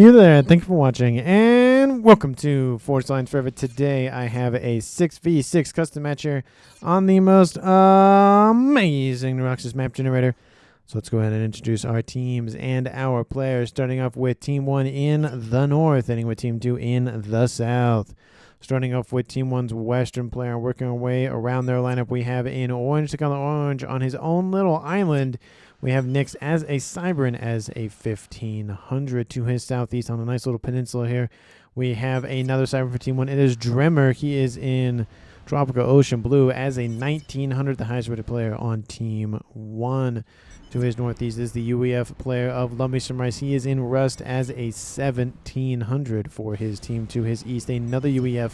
you there. Thank you for watching, and welcome to Forged Lines Forever. Today, I have a 6v6 custom match here on the most amazing Roxas map generator. So let's go ahead and introduce our teams and our players, starting off with Team 1 in the north, ending with Team 2 in the south. Starting off with Team 1's Western player, working our way around their lineup, we have in orange, to color orange, on his own little island, we have Nyx as a Cybern as a 1500 to his southeast on a nice little peninsula here. We have another Cybern for Team 1. It is Drimmer. He is in Tropical Ocean Blue as a 1900, the highest rated player on Team 1. To his northeast is the UEF player of Love Me Some Rice. He is in Rust as a 1700 for his team. To his east, another UEF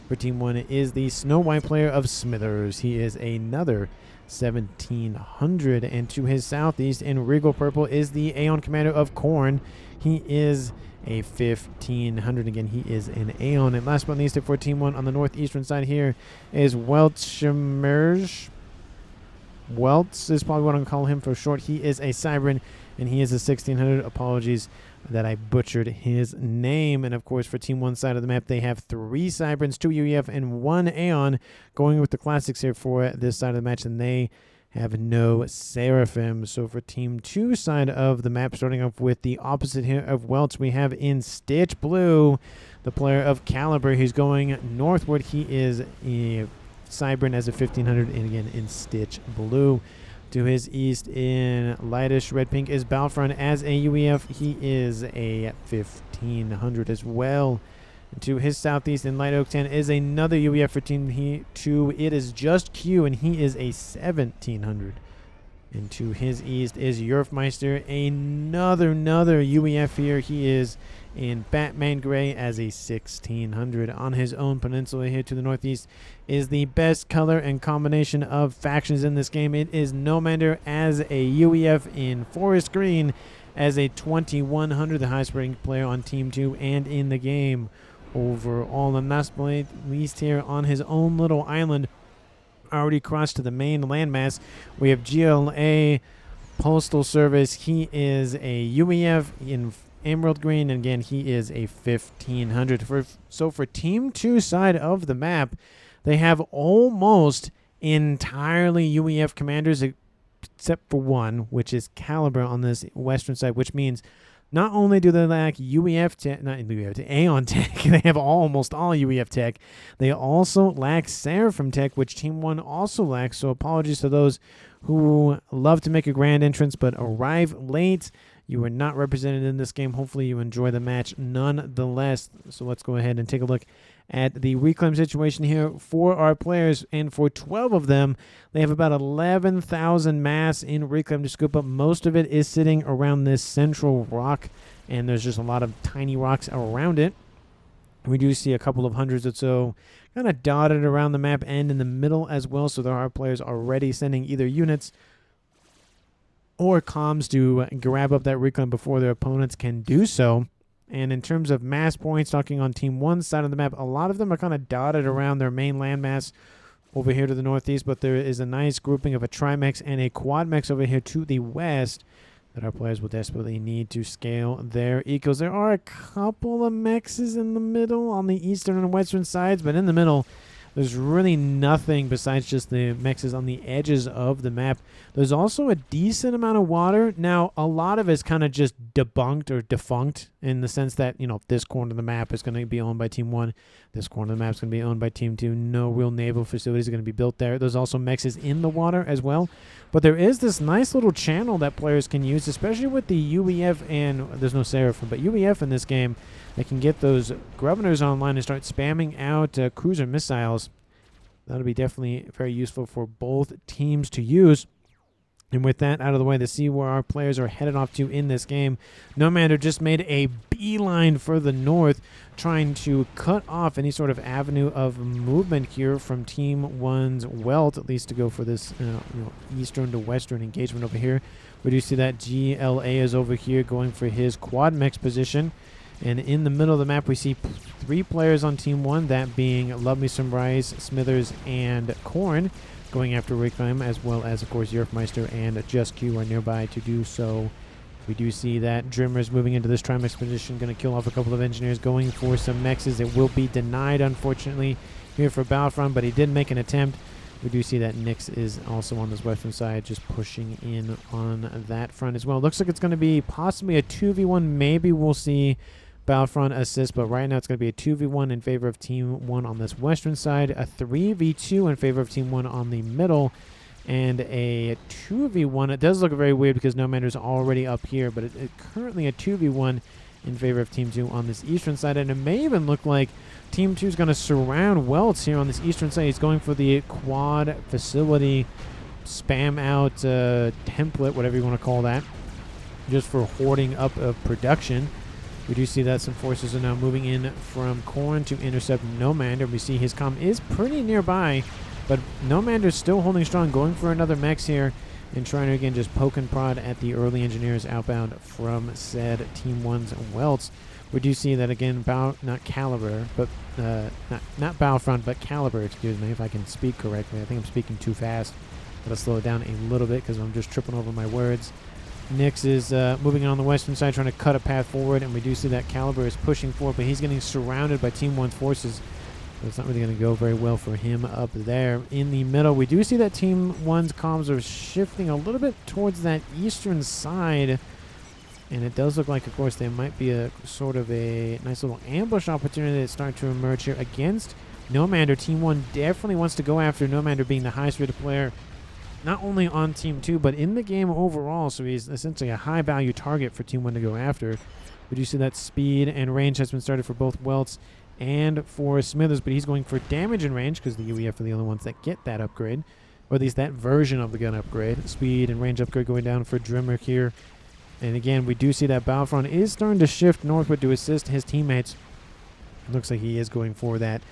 for Team 1 is the Snow White player of Smithers. He is another 1700. And to his southeast in Regal Purple is the Aeon commander of Korn. He is a 1500. Again, he is an Aeon. And last but not least, for Team 1 on the northeastern side here is Weltschmerz. Weltz is probably what I'm going to call him for short. He is a Cybern, and he is a 1600. Apologies that I butchered his name. And, of course, for Team 1 side of the map, they have 3 Cyberns, 2 UEF, and 1 Aeon going with the classics here for this side of the match, and they have no Seraphim. So for Team 2 side of the map, starting off with the opposite here of Weltz, we have in Stitch Blue the player of Caliber. He's going northward. He is a Cybern as a 1500, and again in Stitch Blue. To his east in lightish red pink is Balfron as a UEF. He is a 1500 as well. And to his southeast in light oak tan is another UEF for Team 2. It is Just Q, and he is a 1700. And to his east is Yerfmeister, another UEF here. He is in Batman Gray as a 1600. On his own peninsula here to the northeast is the best color and combination of factions in this game. It is Nomander as a UEF in Forest Green as a 2100, the highest rated player on Team 2 and in the game overall. And last but not least here on his own little island, already crossed to the main landmass, we have GLA Postal Service. He is a UEF in Emerald Green, and again he is a 1500. So for Team 2 side of the map, they have almost entirely UEF commanders except for one, which is Caliber on this western side, which means not only do they lack UEF tech, not UEF tech, Aeon tech, they have almost all UEF tech, they also lack Seraphim tech, which Team 1 also lacks. So apologies to those who love to make a grand entrance but arrive late. You are not represented in this game. Hopefully you enjoy the match nonetheless. So let's go ahead and take a look at the reclaim situation here for our players. And for 12 of them, they have about 11,000 mass in reclaim to scoop up. Most of it is sitting around this central rock, and there's just a lot of tiny rocks around it. We do see a couple of hundreds or so kind of dotted around the map and in the middle as well. So there are players already sending either units or comms to grab up that reclaim before their opponents can do so. And in terms of mass points, talking on Team 1's side of the map, a lot of them are kind of dotted around their main landmass over here to the northeast, but there is a nice grouping of a Trimex and a Quadmex over here to the west that our players will desperately need to scale their ecos. There are a couple of mexes in the middle on the eastern and western sides, but in the middle, there's really nothing besides just the mexes on the edges of the map. There's also a decent amount of water. Now, a lot of it's kind of just debunked or defunct in the sense that, you know, this corner of the map is going to be owned by Team 1. This corner of the map is going to be owned by Team 2. No real naval facilities are going to be built there. There's also mexes in the water as well. But there is this nice little channel that players can use, especially with the UEF, and there's no Seraphim, but UEF in this game. They can get those governors online and start spamming out cruiser missiles. That'll be definitely very useful for both teams to use. And with that out of the way, to see where our players are headed off to in this game, Nomander just made a beeline for the north, trying to cut off any sort of avenue of movement here from Team 1's Welt, at least to go for this eastern to western engagement over here. We do see that GLA is over here going for his Quadmex position. And in the middle of the map, we see 3 players on Team 1, that being Love Me Some Rice, Smithers, and Korn, going after Reclaim, as well as, of course, Yerfmeister and Just Q are nearby to do so We do see that Drimmer's moving into this Trim Expedition, going to kill off a couple of engineers, going for some mexes. It will be denied, unfortunately, here for Battlefront, but he did make an attempt. We do see that Nyx is also on this western side, just pushing in on that front as well. Looks like it's going to be possibly a 2v1. Maybe we'll see Battlefront assist, but right now it's going to be a 2v1 in favor of Team 1 on this western side, a 3v2 in favor of Team 1 on the middle, and a 2v1. It does look very weird because Nomander's already up here, but it currently a 2v1 in favor of Team 2 on this eastern side, and it may even look like Team 2 is going to surround Welts here on this eastern side. He's going for the quad facility spam out template, whatever you want to call that, just for hoarding up of production. We do see that some forces are now moving in from Corn to intercept Nomander. We see his comm is pretty nearby, but Nomander's still holding strong, going for another mex here and trying to, again, just poke and prod at the early engineers outbound from said Team 1's Welts. We do see that, again, not Caliber, but not Battlefront, but Caliber, excuse me, if I can speak correctly. I think I'm speaking too fast. Gotta slow it down a little bit because I'm just tripping over my words. Nyx is moving on the western side, trying to cut a path forward, and we do see that Caliber is pushing forward, but he's getting surrounded by Team 1's forces, so it's not really going to go very well for him up there. In the middle, we do see that Team 1's comms are shifting a little bit towards that eastern side, and it does look like, of course, there might be a sort of a nice little ambush opportunity that's starting to emerge here against Nomander. Team 1 definitely wants to go after Nomander, being the highest rated player, not only on Team 2, but in the game overall, so he's essentially a high-value target for Team 1 to go after. We do see that speed and range has been started for both Welts and for Smithers, but he's going for damage and range because the UEF are the only ones that get that upgrade, or at least that version of the gun upgrade. Speed and range upgrade going down for Drimmer here. And again, we do see that Battlefront is starting to shift northward to assist his teammates. It looks like he is going for that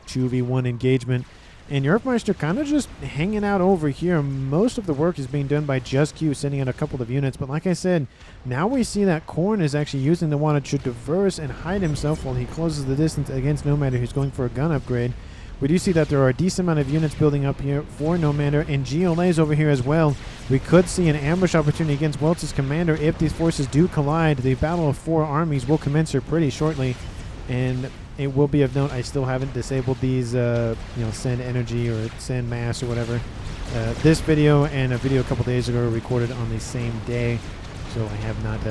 2v1 engagement. And Yerfmeister kind of just hanging out over here. Most of the work is being done by Just Q, sending out a couple of units. But like I said, now we see that Korn is actually using the wanted to traverse and hide himself while he closes the distance against Nomander, who's going for a gun upgrade. We do see that there are a decent amount of units building up here for Nomander, and GLA's over here as well. We could see an ambush opportunity against Welts' commander if these forces do collide. The battle of four armies will commence here pretty shortly, and it will be of note, I still haven't disabled these, send energy or send mass or whatever. This video and a video a couple days ago were recorded on the same day, so I have not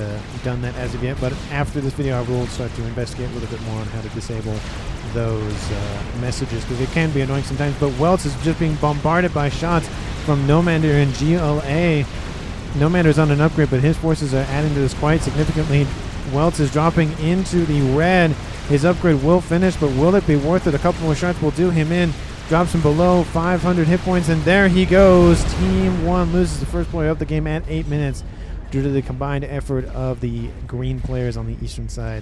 done that as of yet. But after this video, I will start to investigate a little bit more on how to disable those messages, because it can be annoying sometimes. But Welts is just being bombarded by shots from Nomander and GLA. Nomander's on an upgrade, but his forces are adding to this quite significantly. Welts is dropping into the red. His upgrade will finish, but will it be worth it? A couple more shots will do him in. Drops him below 500 hit points, and there he goes. Team 1 loses the first player of the game at 8 minutes due to the combined effort of the green players on the eastern side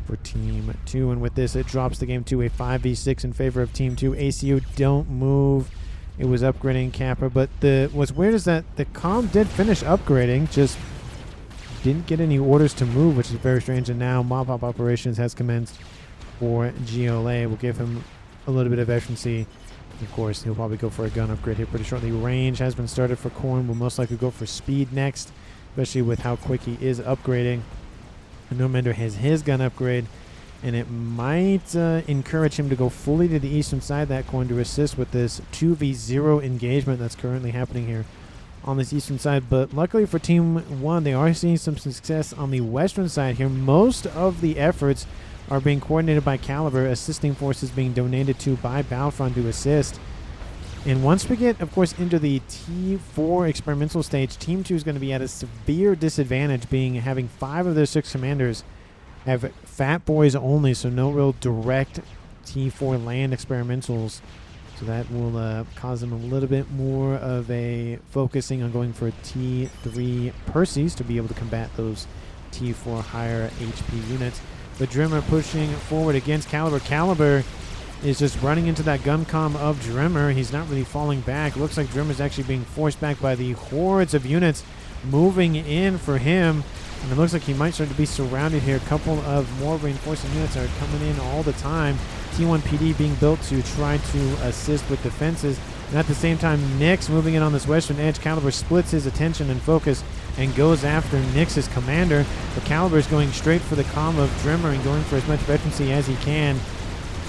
for Team 2. And with this, it drops the game to a 5v6 in favor of Team 2. ACU don't move. It was upgrading Kappa, but what's weird is that the comm did finish upgrading, just didn't get any orders to move, which is very strange. And now mop-up operations has commenced for GLA. We'll give him a little bit of efficiency. Of course, he'll probably go for a gun upgrade here pretty shortly. Range has been started for Korn. We'll most likely go for speed next, especially with how quick he is upgrading. Nomander has his gun upgrade, and it might encourage him to go fully to the eastern side of that coin to assist with this 2v0 engagement that's currently happening here on this eastern side. But luckily for Team 1, they are seeing some success on the western side here. Most of the efforts are being coordinated by Caliber, assisting forces being donated to by Battlefront to assist. And once we get, of course, into the T4 experimental stage, Team 2 is going to be at a severe disadvantage, having 5 of their 6 commanders have fat boys only, so no real direct T4 land experimentals. So that will cause them a little bit more of a focusing on going for T3 Perseus to be able to combat those T4 higher HP units. But Drimmer pushing forward against Caliber. Caliber is just running into that gun comm of Drimmer. He's not really falling back. Looks like Drimmer's actually being forced back by the hordes of units moving in for him. And it looks like he might start to be surrounded here. A couple of more reinforcing units are coming in all the time. T1 PD being built to try to assist with defenses. And at the same time, Nyx moving in on this western edge. Caliber splits his attention and focus and goes after Nyx's commander. But Caliber is going straight for the comm of Drimmer and going for as much veterancy as he can.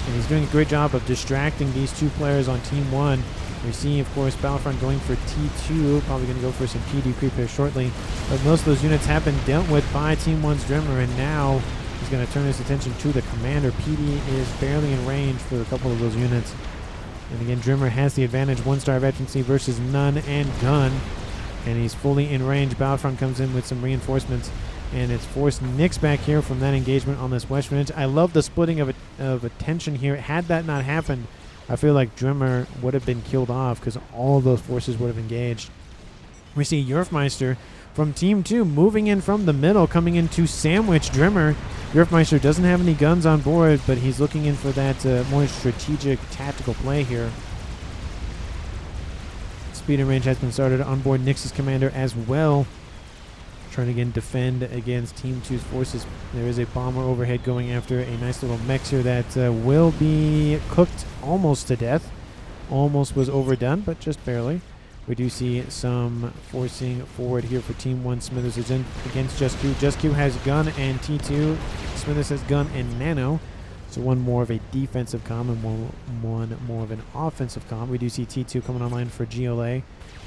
And he's doing a great job of distracting these two players on Team 1. We see, of course, Battlefront going for T2, probably going to go for some PD creep here shortly. But most of those units have been dealt with by Team 1's Drimmer, and now he's going to turn his attention to the commander. PD is barely in range for a couple of those units. And again, Drimmer has the advantage, 1-star veterancy versus none and gun. And he's fully in range. Battlefront comes in with some reinforcements, and it's forced Nyx back here from that engagement on this western edge. I love the splitting of attention here. Had that not happened, I feel like Drimmer would have been killed off because all of those forces would have engaged. We see Yerfmeister from Team 2 moving in from the middle, coming in to sandwich Drimmer. Yerfmeister doesn't have any guns on board, but he's looking in for that more strategic, tactical play here. Speed and range has been started on board Nyx's commander as well. Trying to again defend against Team 2's forces. There is a bomber overhead going after a nice little mech here that will be cooked almost to death. Almost was overdone, but just barely. We do see some forcing forward here for Team 1. Smithers is in against Just Q. Just Q has gun and T2. Smithers has gun and nano. So one more of a defensive comm and one more of an offensive comm. We do see T2 coming online for GLA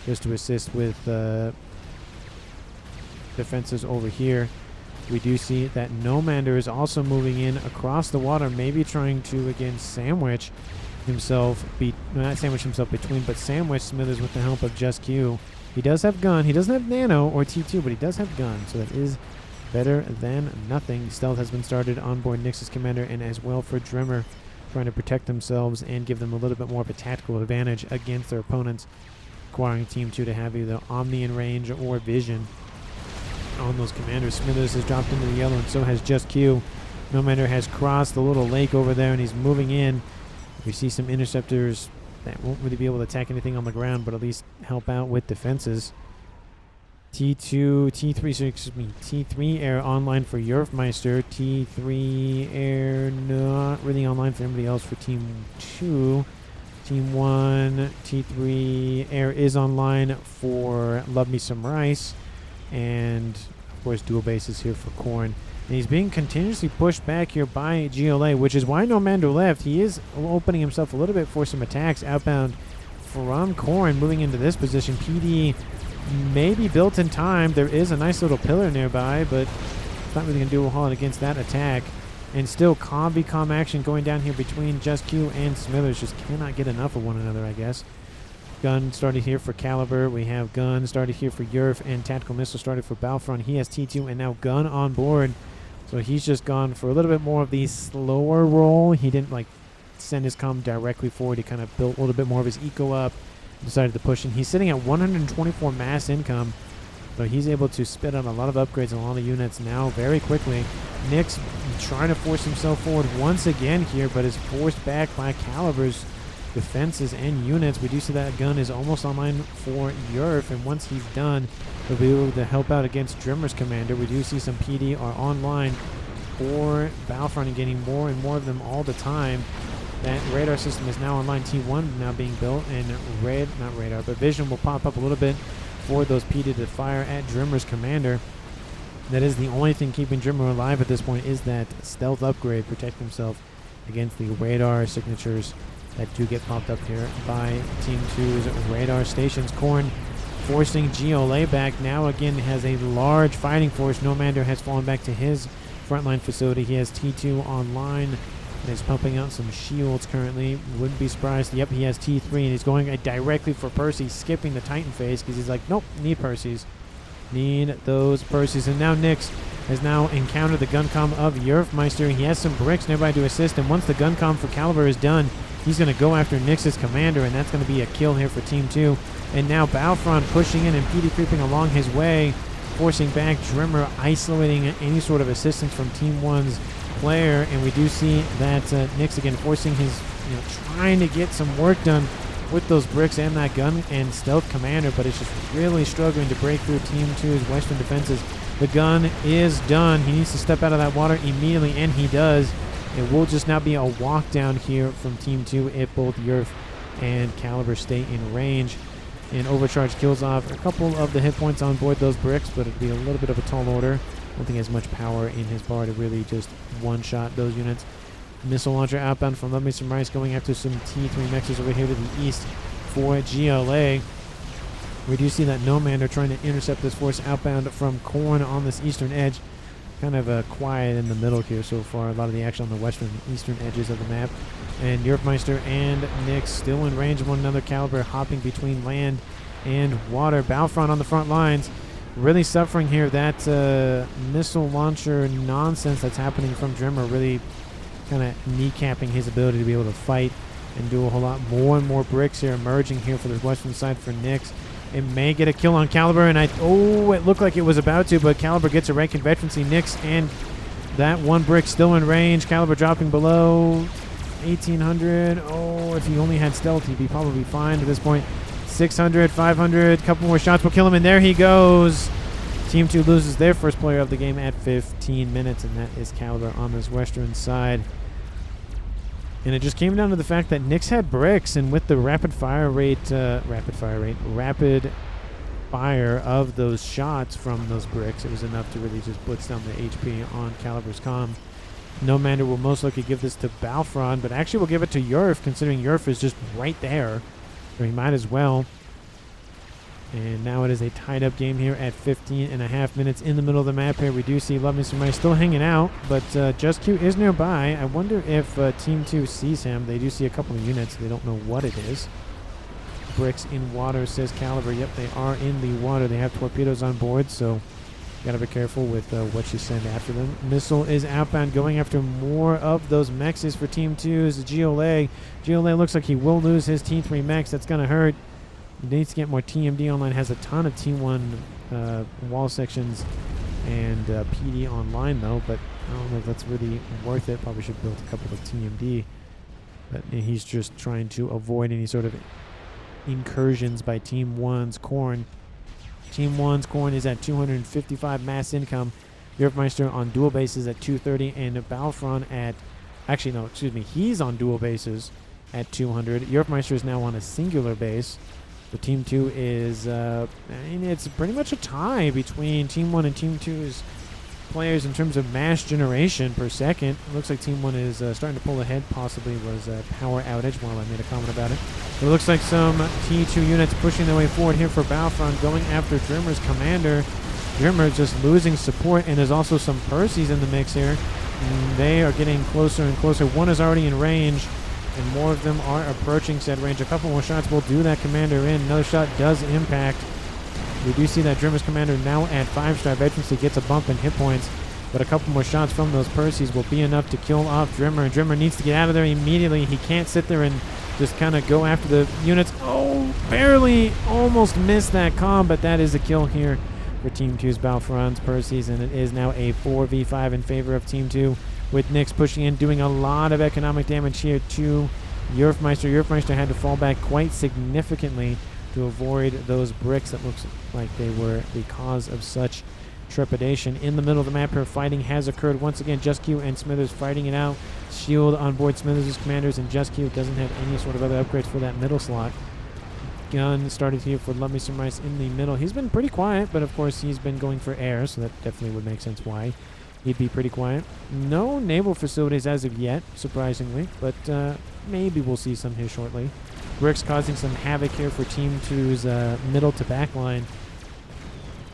just to assist with defenses over here. We do see that Nomander is also moving in across the water, maybe trying to again sandwich himself, not sandwich himself between, but sandwich Smithers with the help of Just Q. He does have gun. He doesn't have nano or T2, but he does have gun, so that is better than nothing. Stealth has been started on board Nyx's commander, and as well for Drimmer, trying to protect themselves and give them a little bit more of a tactical advantage against their opponents, requiring Team 2 to have either Omni in range or Vision on those commanders. Smithers has dropped into the yellow, and so has Just Q. Nomander has crossed the little lake over there, and he's moving in. We see some interceptors that won't really be able to attack anything on the ground, but at least help out with defenses. T3 air online for Yerfmeister. T3 air not really online for anybody else for Team 2. Team 1, T3 air is online for Love Me Some Rice. And, of course, dual bases here for Korn. And he's being continuously pushed back here by GLA, which is why Nomander left. He is opening himself a little bit for some attacks outbound from Korn, moving into this position. PD may be built in time. There is a nice little pillar nearby, but it's not really going to do a whole lot against that attack. And still, comm action going down here between Just Q and Smithers. Just cannot get enough of one another, I guess. Gun started here for Caliber. We have gun started here for Yerf, and tactical missile started for Battlefront. He has T2 and now gun on board. So he's just gone for a little bit more of the slower roll. He didn't like send his comm directly forward. He kind of built a little bit more of his eco up, decided to push in. He's sitting at 124 mass income, but he's able to spit out a lot of upgrades on a lot of units now very quickly. Nyx trying to force himself forward once again here, but is forced back by Caliber's defenses and units. We do see that gun is almost online for Yerf, and once he's done, he'll be able to help out against Drimmer's commander. We do see some PD are online for Battlefront and getting more and more of them all the time. That radar system is now online. T1 now being built, and Vision will pop up a little bit for those PD to fire at Drimmer's commander. That is the only thing keeping Drimmer alive at this point, is that stealth upgrade, protect himself against the radar signatures that do get popped up here by Team 2's radar stations. Korn forcing GLA back. Now again has a large fighting force. Nomander has fallen back to his frontline facility. He has T2 online and is pumping out some shields currently. Wouldn't be surprised. Yep, he has T3 and he's going directly for Percy, skipping the Titan phase because he's like, nope, need Percy's. Need those Percy's. And now Nyx has now encountered the gun comm of Yerfmeister. He has some bricks nearby to assist, and once the gun comm for Caliber is done, he's going to go after Nyx's commander, and that's going to be a kill here for Team 2. And now Battlefront pushing in and PD creeping along his way, forcing back Drimmer, isolating any sort of assistance from Team 1's player. And we do see that Nyx again forcing his, trying to get some work done with those bricks and that gun and stealth commander, but it's just really struggling to break through Team 2's western defenses. The gun is done. He needs to step out of that water immediately, and he does. It will just now be a walk down here from Team 2 if both Yerf and Caliber stay in range. And Overcharge kills off a couple of the hit points on board those bricks, but it'd be a little bit of a tall order. I don't think he has much power in his bar to really just one-shot those units. Missile launcher outbound from Love Me Some Rice, going after some T3 mexes over here to the east for GLA. We do see that Nomander trying to intercept this force outbound from Corn on this eastern edge. Kind of quiet in the middle here so far. A lot of the action on the western and eastern edges of the map. And Yerfmeister and Nyx still in range of one another. Caliber hopping between land and water. Battlefront on the front lines. Really suffering here. That missile launcher nonsense that's happening from Drimmer really kind of kneecapping his ability to be able to fight and do a whole lot more and more bricks here emerging here for the western side for Nyx. It may get a kill on Caliber, and it looked like it was about to, but Caliber gets a rank in veterancy. Nyx and that one brick still in range. Caliber dropping below 1,800. Oh, if he only had stealth, he'd be probably fine at this point. 600, 500, couple more shots will kill him, and there he goes. Team 2 loses their first player of the game at 15 minutes, and that is Caliber on this western side. And it just came down to the fact that Nyx had bricks, and with the rapid fire of those shots from those bricks, it was enough to really just blitz down the HP on Caliber's comm. Nomander will most likely give this to Balfron, but actually will give it to Yerf, considering Yerf is just right there, so he might as well. And now it is a tied-up game here at 15.5 minutes in the middle of the map here. We do see Love Me Some Rice still hanging out, but Just Q is nearby. I wonder if Team 2 sees him. They do see a couple of units. They don't know what it is. Bricks in water, says Caliber. Yep, they are in the water. They have torpedoes on board, so gotta be careful with what you send after them. Missile is outbound, going after more of those mexes for Team 2's GLA. GLA looks like he will lose his T3 mex. That's gonna hurt. He needs to get more TMD online. Has a ton of T1 wall sections and PD online, though, but I don't know if that's really worth it. Probably should build a couple of TMD. But he's just trying to avoid any sort of incursions by Team 1's Corn. Team 1's Corn is at 255 mass income. Yerfmeister on dual bases at 230, and Balfron at... Actually, no, excuse me. He's on dual bases at 200. Yerfmeister is now on a singular base. So Team 2 is, it's pretty much a tie between Team 1 and Team 2's players in terms of mass generation per second. It looks like Team 1 is starting to pull ahead. Possibly was a power outage while I made a comment about it. It looks like some T2 units pushing their way forward here for Battlefront, going after Drimmer's commander. Drimmer just losing support, and there's also some Percys in the mix here. They are getting closer and closer. One is already in range, and more of them are approaching said range. A couple more shots will do that commander in. Another shot does impact. We do see that Drimmer's commander now at 5-star veterancy gets a bump in hit points, but a couple more shots from those Percys will be enough to kill off Drimmer, and Drimmer needs to get out of there immediately. He can't sit there and just kind of go after the units. Oh, barely almost missed that comm, but that is a kill here for Team 2's Balfron's Percys, and it is now a 4v5 in favor of Team 2, with Nyx pushing in, doing a lot of economic damage here to Yerfmeister. Yerfmeister had to fall back quite significantly to avoid those bricks that looks like they were the cause of such trepidation. In the middle of the map here, fighting has occurred once again. Just Q and Smithers fighting it out. Shield on board Smithers' commanders, and Just Q doesn't have any sort of other upgrades for that middle slot. Gun started here for Love Me Some Rice in the middle. He's been pretty quiet, but of course he's been going for air, so that definitely would make sense why he'd be pretty quiet. No naval facilities as of yet, surprisingly, but maybe we'll see some here shortly. Bricks causing some havoc here for Team 2's middle to back line.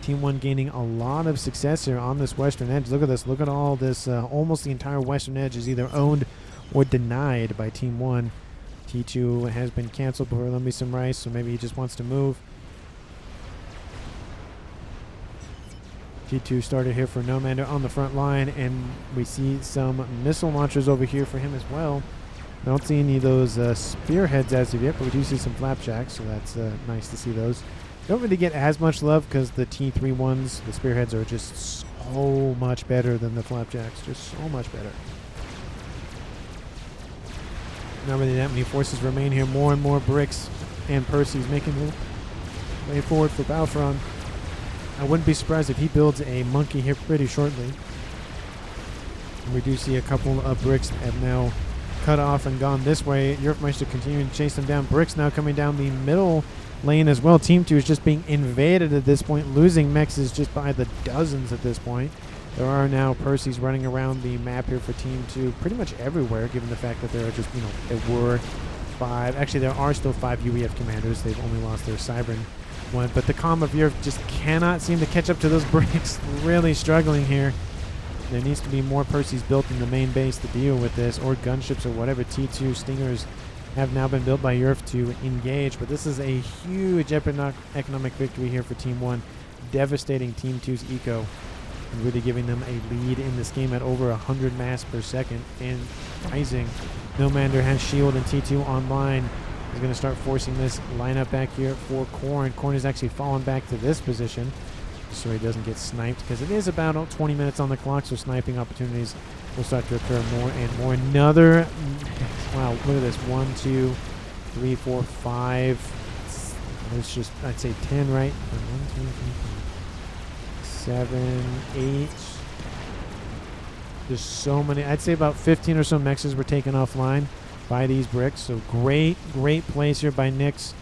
Team 1 gaining a lot of success here on this western edge. Look at this. Look at all this. Almost the entire western edge is either owned or denied by Team 1. T2 has been canceled before Love Me Some Rice, so maybe he just wants to move. T2 started here for Nomander on the front line, and we see some missile launchers over here for him as well. I don't see any of those spearheads as of yet, but we do see some flapjacks, so that's nice to see those. Don't really get as much love because the T3 ones, the spearheads, are just so much better than the flapjacks. Just so much better. Not really that many forces remain here. More and more bricks and Percys making the way forward for Balfron. I wouldn't be surprised if he builds a monkey here pretty shortly. And we do see a couple of bricks that have now cut off and gone this way. Yerfmeister continuing to chase them down. Bricks now coming down the middle lane as well. Team 2 is just being invaded at this point, losing mexes just by the dozens at this point. There are now Percys running around the map here for Team 2 pretty much everywhere, given the fact that there are just, there were 5. Actually, there are still 5 UEF commanders. They've only lost their Cybern one. But the Comm of Yerf just cannot seem to catch up to those bricks. Really struggling here. There needs to be more Percys built in the main base to deal with this, or gunships or whatever. T2 Stingers have now been built by Yerf to engage, but this is a huge economic victory here for Team 1, devastating Team 2's eco, and really giving them a lead in this game at over 100 mass per second, and rising. Nomander has shield and T2 online. He's going to start forcing this lineup back here for Korn. Korn is actually fallen back to this position, so he doesn't get sniped, because it is about 20 minutes on the clock, so sniping opportunities will start to occur more and more. Another, wow, look at this, 1, 2, 3, 4, 5, it's just, I'd say 10, right? 1, 2, 3, 4, 7, 8, there's so many, I'd say about 15 or so mexes were taken offline by these bricks, so great plays here by Nyx,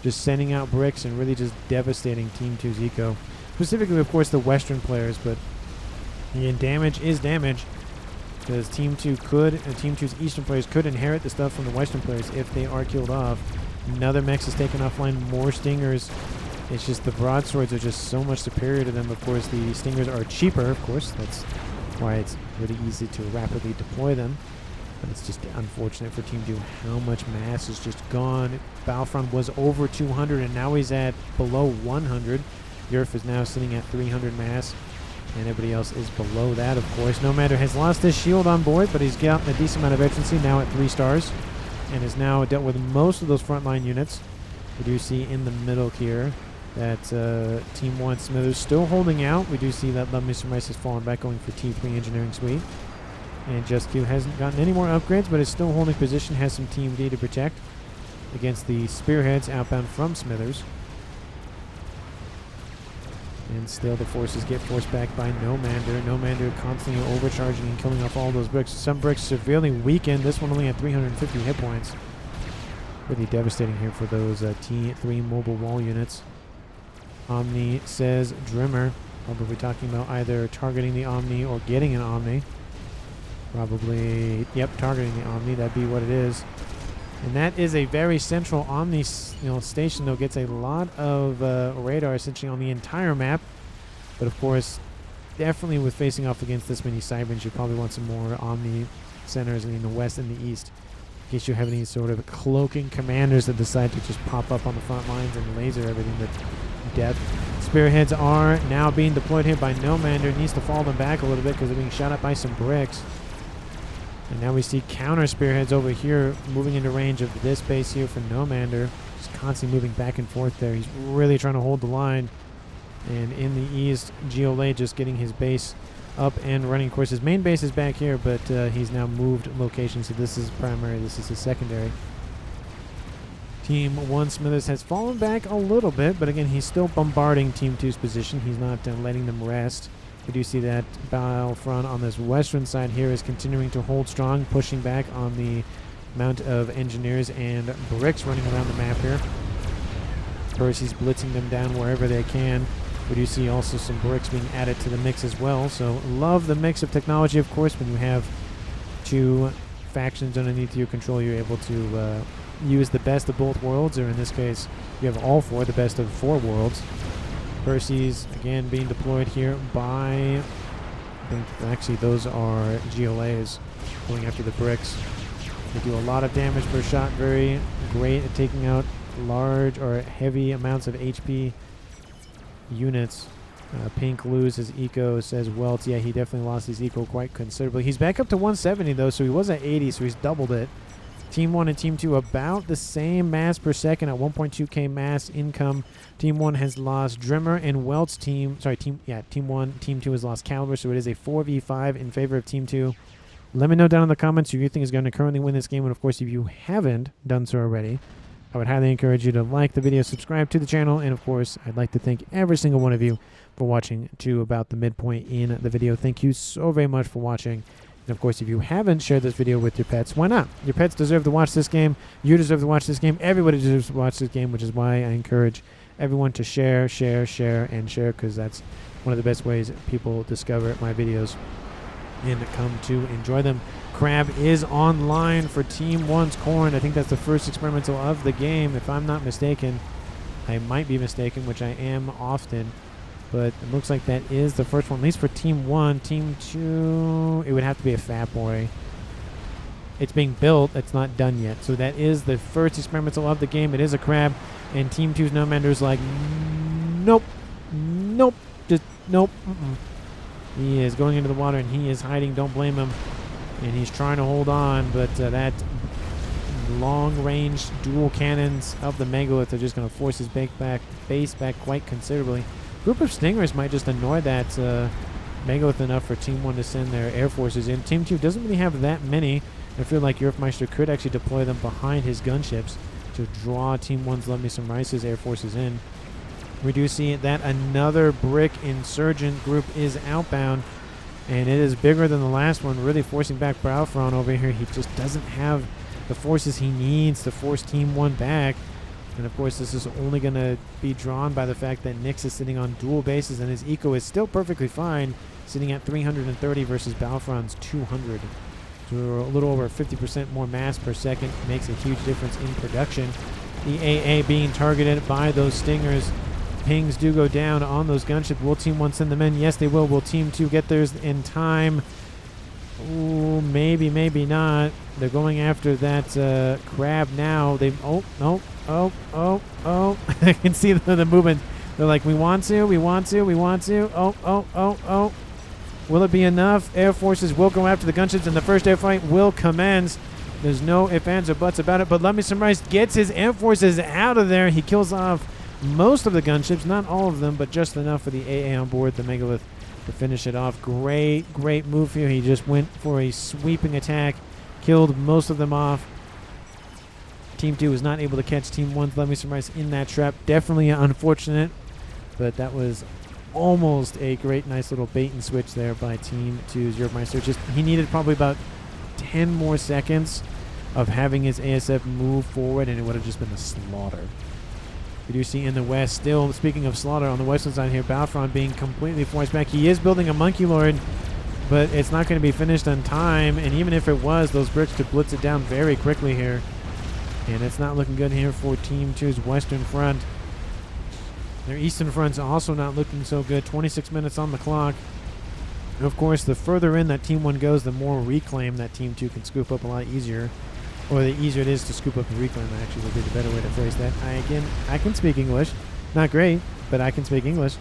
just sending out bricks and really just devastating Team 2's eco. Specifically, of course, the Western players, but again, damage is damage, because Team 2 could, and Team 2's Eastern players could inherit the stuff from the Western players if they are killed off. Another Mex is taken offline, more Stingers. It's just the broadswords are just so much superior to them. Of course, the Stingers are cheaper, of course. That's why it's really easy to rapidly deploy them. But it's just unfortunate for Team 2 how much mass is just gone. Balfron was over 200, and now he's at below 100. Yerf is now sitting at 300 mass, and everybody else is below that, of course. Nomander has lost his shield on board, but he's got a decent amount of efficiency, now at 3 stars, and has now dealt with most of those frontline units. We do see in the middle here that Team 1 Smithers still holding out. We do see that Love Mr. Mice has fallen back, going for T3 Engineering Suite. And Just Q hasn't gotten any more upgrades, but is still holding position, has some Team D to protect against the Spearheads outbound from Smithers. And still the forces get forced back by Nomander. Nomander constantly overcharging and killing off all those bricks. Some bricks severely weakened. This one only had 350 hit points. Really devastating here for those T3 mobile wall units. Omni says Drimmer. Probably talking about either targeting the Omni or getting an Omni. Probably, yep, targeting the Omni. That'd be what it is. And that is a very central Omni station, though. Gets a lot of radar essentially on the entire map. But of course, definitely with facing off against this many Cyberns, you probably want some more Omni centers in the west and the east, in case you have any sort of cloaking commanders that decide to just pop up on the front lines and laser everything to death. Spearheads are now being deployed here by Nomander. Needs to fall them back a little bit because they're being shot at by some bricks. And now we see counter Spearheads over here moving into range of this base here for Nomander. Just constantly moving back and forth there. He's really trying to hold the line. And in the east, Giolet just getting his base up and running. Of course, his main base is back here, but he's now moved location. So this is primary, this is his secondary. Team 1 Smithers has fallen back a little bit, but again, he's still bombarding Team 2's position. He's not letting them rest. We do see that Battlefront on this western side here is continuing to hold strong, pushing back on the amount of engineers and bricks running around the map here. Percy's blitzing them down wherever they can. We do see also some bricks being added to the mix as well. So love the mix of technology, of course. When you have 2 factions underneath your control, you're able to use the best of both worlds, or in this case, you have all 4, the best of 4 worlds. Percy's, again, being deployed here by, I think, actually, those are GLAs going after the bricks. They do a lot of damage per shot, very great at taking out large or heavy amounts of HP units. Pink loses eco, says Welts. Yeah, he definitely lost his eco quite considerably. He's back up to 170, though, so he was at 80, so he's doubled it. Team 1 and Team 2 about the same mass per second at 1.2k mass income. Team 1 has lost Drimmer and Welt's team. Sorry, Team 1. Team 2 has lost Caliber, so it is a 4v5 in favor of Team 2. Let me know down in the comments who you think is going to currently win this game. And, of course, if you haven't done so already, I would highly encourage you to like the video, subscribe to the channel, and, of course, I'd like to thank every single one of you for watching to about the midpoint in the video. Thank you so very much for watching, And of course, if you haven't shared this video with your pets, why not? Your pets deserve to watch this game. You deserve to watch this game. Everybody deserves to watch this game, which is why I encourage everyone to share, because that's one of the best ways people discover my videos and come to enjoy them. Crab is online for Team 1's Corn. I think that's the first experimental of the game, if I'm not mistaken. I might be mistaken, which I am often. But it looks like that is the first one, at least for Team 1. Team 2, it would have to be a Fat Boy. It's being built. It's not done yet. So that is the first experimental of the game. It is a crab. And Team 2's Nomander's like, nope. Nope. Just, nope. He is going into the water, and he is hiding. Don't blame him. And he's trying to hold on, but that long-range dual cannons of the Megalith are just going to force his base back quite considerably. Group of Stingers might just annoy that Megalith enough for Team 1 to send their air forces in. Team 2 doesn't really have that many. I feel like Yerfmeister could actually deploy them behind his gunships to draw Team 1's Love Me Some Rice's air forces in. We do see that another brick insurgent group is outbound, and it is bigger than the last one, really forcing back Balfron over here. He just doesn't have the forces he needs to force Team 1 back. And of course, this is only going to be drawn by the fact that Nyx is sitting on dual bases, and his eco is still perfectly fine, sitting at 330 versus Balfron's 200. So a little over 50% more mass per second makes a huge difference in production. The AA being targeted by those Stingers. Pings do go down on those gunships. Will Team 1 send them in? Yes, they will. Will Team 2 get theirs in time? Ooh, maybe, maybe not. They're going after that crab now. They I can see the movement. They're like, we want to. Oh. Will it be enough? Air forces will go after the gunships, and the first air fight will commence. There's no ifs, ands, or buts about it, but Love Me Some Rice gets his air forces out of there. He kills off most of the gunships, not all of them, but just enough for the AA on board the Megalith to finish it off. Great move here. He just went for a sweeping attack, killed most of them off. Team 2 was not able to catch Team 1's Love Me Some Rice in that trap. Definitely unfortunate, but that was almost a great, nice little bait and switch there by Team 2's Yerfmeister. Just he needed probably about 10 more seconds of having his ASF move forward, and it would have just been a slaughter. We do see in the west, still speaking of slaughter, on the western side here, Balfron being completely forced back. He is building a Monkey Lord, but it's not going to be finished on time, and even if it was, those bricks could blitz it down very quickly here. And it's not looking good here for Team 2's western front. Their eastern front's also not looking so good. 26 minutes on the clock. And of course, the further in that Team 1 goes, the more reclaim that Team 2 can scoop up a lot easier. Or the easier it is to scoop up and reclaim, actually, would be the better way to phrase that. I can speak English. Not great, but I can speak English.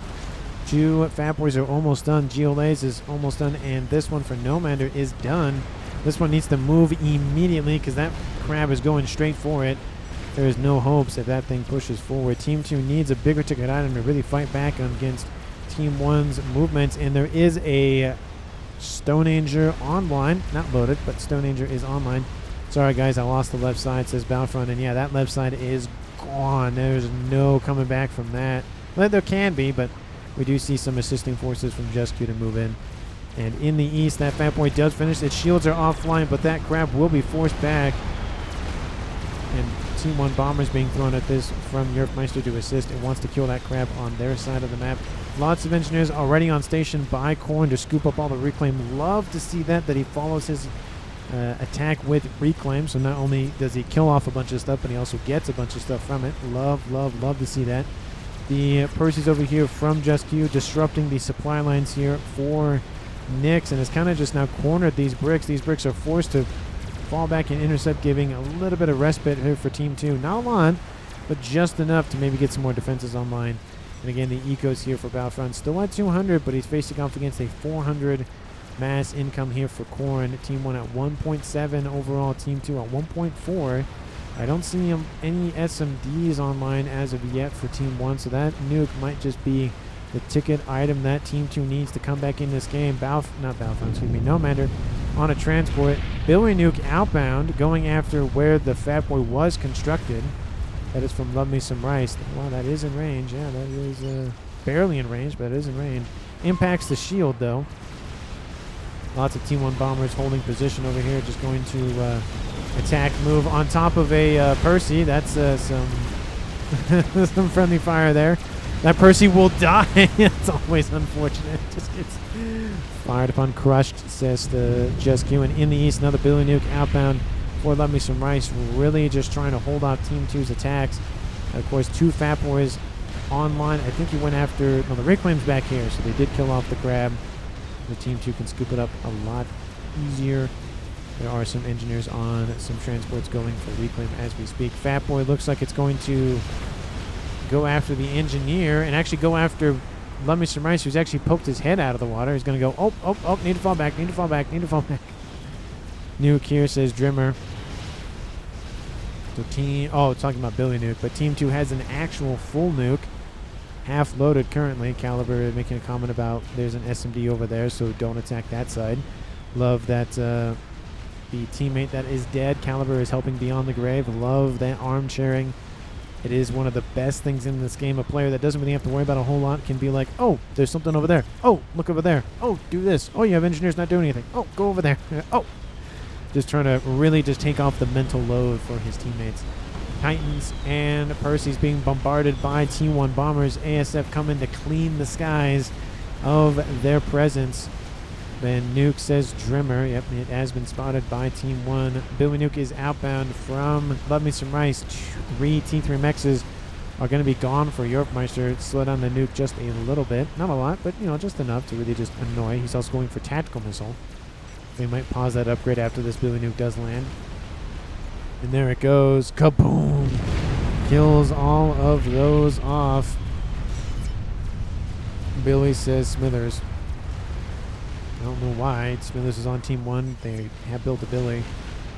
2 Fat Boys are almost done. Geolaze is almost done, and this one for Nomander is done. This one needs to move immediately because that crab is going straight for it. There is no hopes if that thing pushes forward. Team 2 needs a bigger ticket item to really fight back against Team 1's movements, and there is a Stone Anger online. Not loaded, but Stone Anger is online. Sorry, guys, I lost the left side, says Balfron. And yeah, that left side is gone. There's no coming back from that. Well, there can be, but we do see some assisting forces from Just Q to move in. And in the east, that Fat Boy does finish. Its shields are offline, but that crab will be forced back. And Team 1 bombers being thrown at this from Yerfmeister to assist. It wants to kill that crab on their side of the map. Lots of engineers already on station by Corn to scoop up all the reclaim. Love to see that he follows his attack with reclaim, so not only does he kill off a bunch of stuff, but he also gets a bunch of stuff from it. Love to see that. The Percy's over here from Just Q, disrupting the supply lines here for Nyx, and has kind of just now cornered these bricks. These bricks are forced to fall back and intercept, giving a little bit of respite here for Team 2. Not a lot, but just enough to maybe get some more defenses online. And again, the ecos here for Balfron still at 200, but he's facing off against a 400 mass income here for Corn. Team 1 at 1.7 overall. Team 2 at 1.4. I don't see any SMDs online as of yet for Team 1, so that nuke might just be the ticket item that Team 2 needs to come back in this game. Nomander on a transport. Billy Nuke outbound, going after where the Fat Boy was constructed. That is from Love Me Some Rice. Wow, that is in range. Yeah, that is barely in range, but it is in range. Impacts the shield, though. Lots of Team 1 bombers holding position over here, just going to attack, move on top of a Percy. That's some some friendly fire there. That Percy will die. It's always unfortunate. Just gets fired upon, crushed, says the Just Q. And in the east, another Billy Nuke outbound for Love Me Some Rice, really just trying to hold off Team 2's attacks. Of course, 2 Fat Boys online. I think he went after... No, the Reclaim's back here, so they did kill off the grab. The Team 2 can scoop it up a lot easier. There are some engineers on some transports going for Reclaim as we speak. Fat Boy looks like it's going to go after the engineer and actually go after Love Me Some Rice, who's actually poked his head out of the water. He's going to go, oh, need to fall back, need to fall back, need to fall back. Nuke here, says Drimmer. So talking about Billy Nuke, but Team 2 has an actual full nuke, half loaded currently. Caliber making a comment about there's an SMD over there, so don't attack that side. Love that the teammate that is dead, Caliber, is helping beyond the grave. Love that arm sharing. It is one of the best things in this game. A player that doesn't really have to worry about a whole lot can be like, oh, there's something over there. Oh, look over there. Oh, do this. Oh, you have engineers not doing anything. Oh, go over there. Oh. Just trying to really just take off the mental load for his teammates. Titans and Percy's being bombarded by Team 1 bombers. ASF coming to clean the skies of their presence. Then Nuke, says Drimmer. Yep, it has been spotted by Team 1. Billy Nuke is outbound from Love Me Some Rice. 3 T3 mexes are going to be gone for Yorkmeister. Slow down the Nuke just a little bit. Not a lot, but, just enough to really just annoy. He's also going for Tactical Missile. They might pause that upgrade after this Billy Nuke does land. And there it goes. Kaboom! Kills all of those off. Billy, says Smithers. I don't know why. Smithers is on Team 1. They have built a Billy.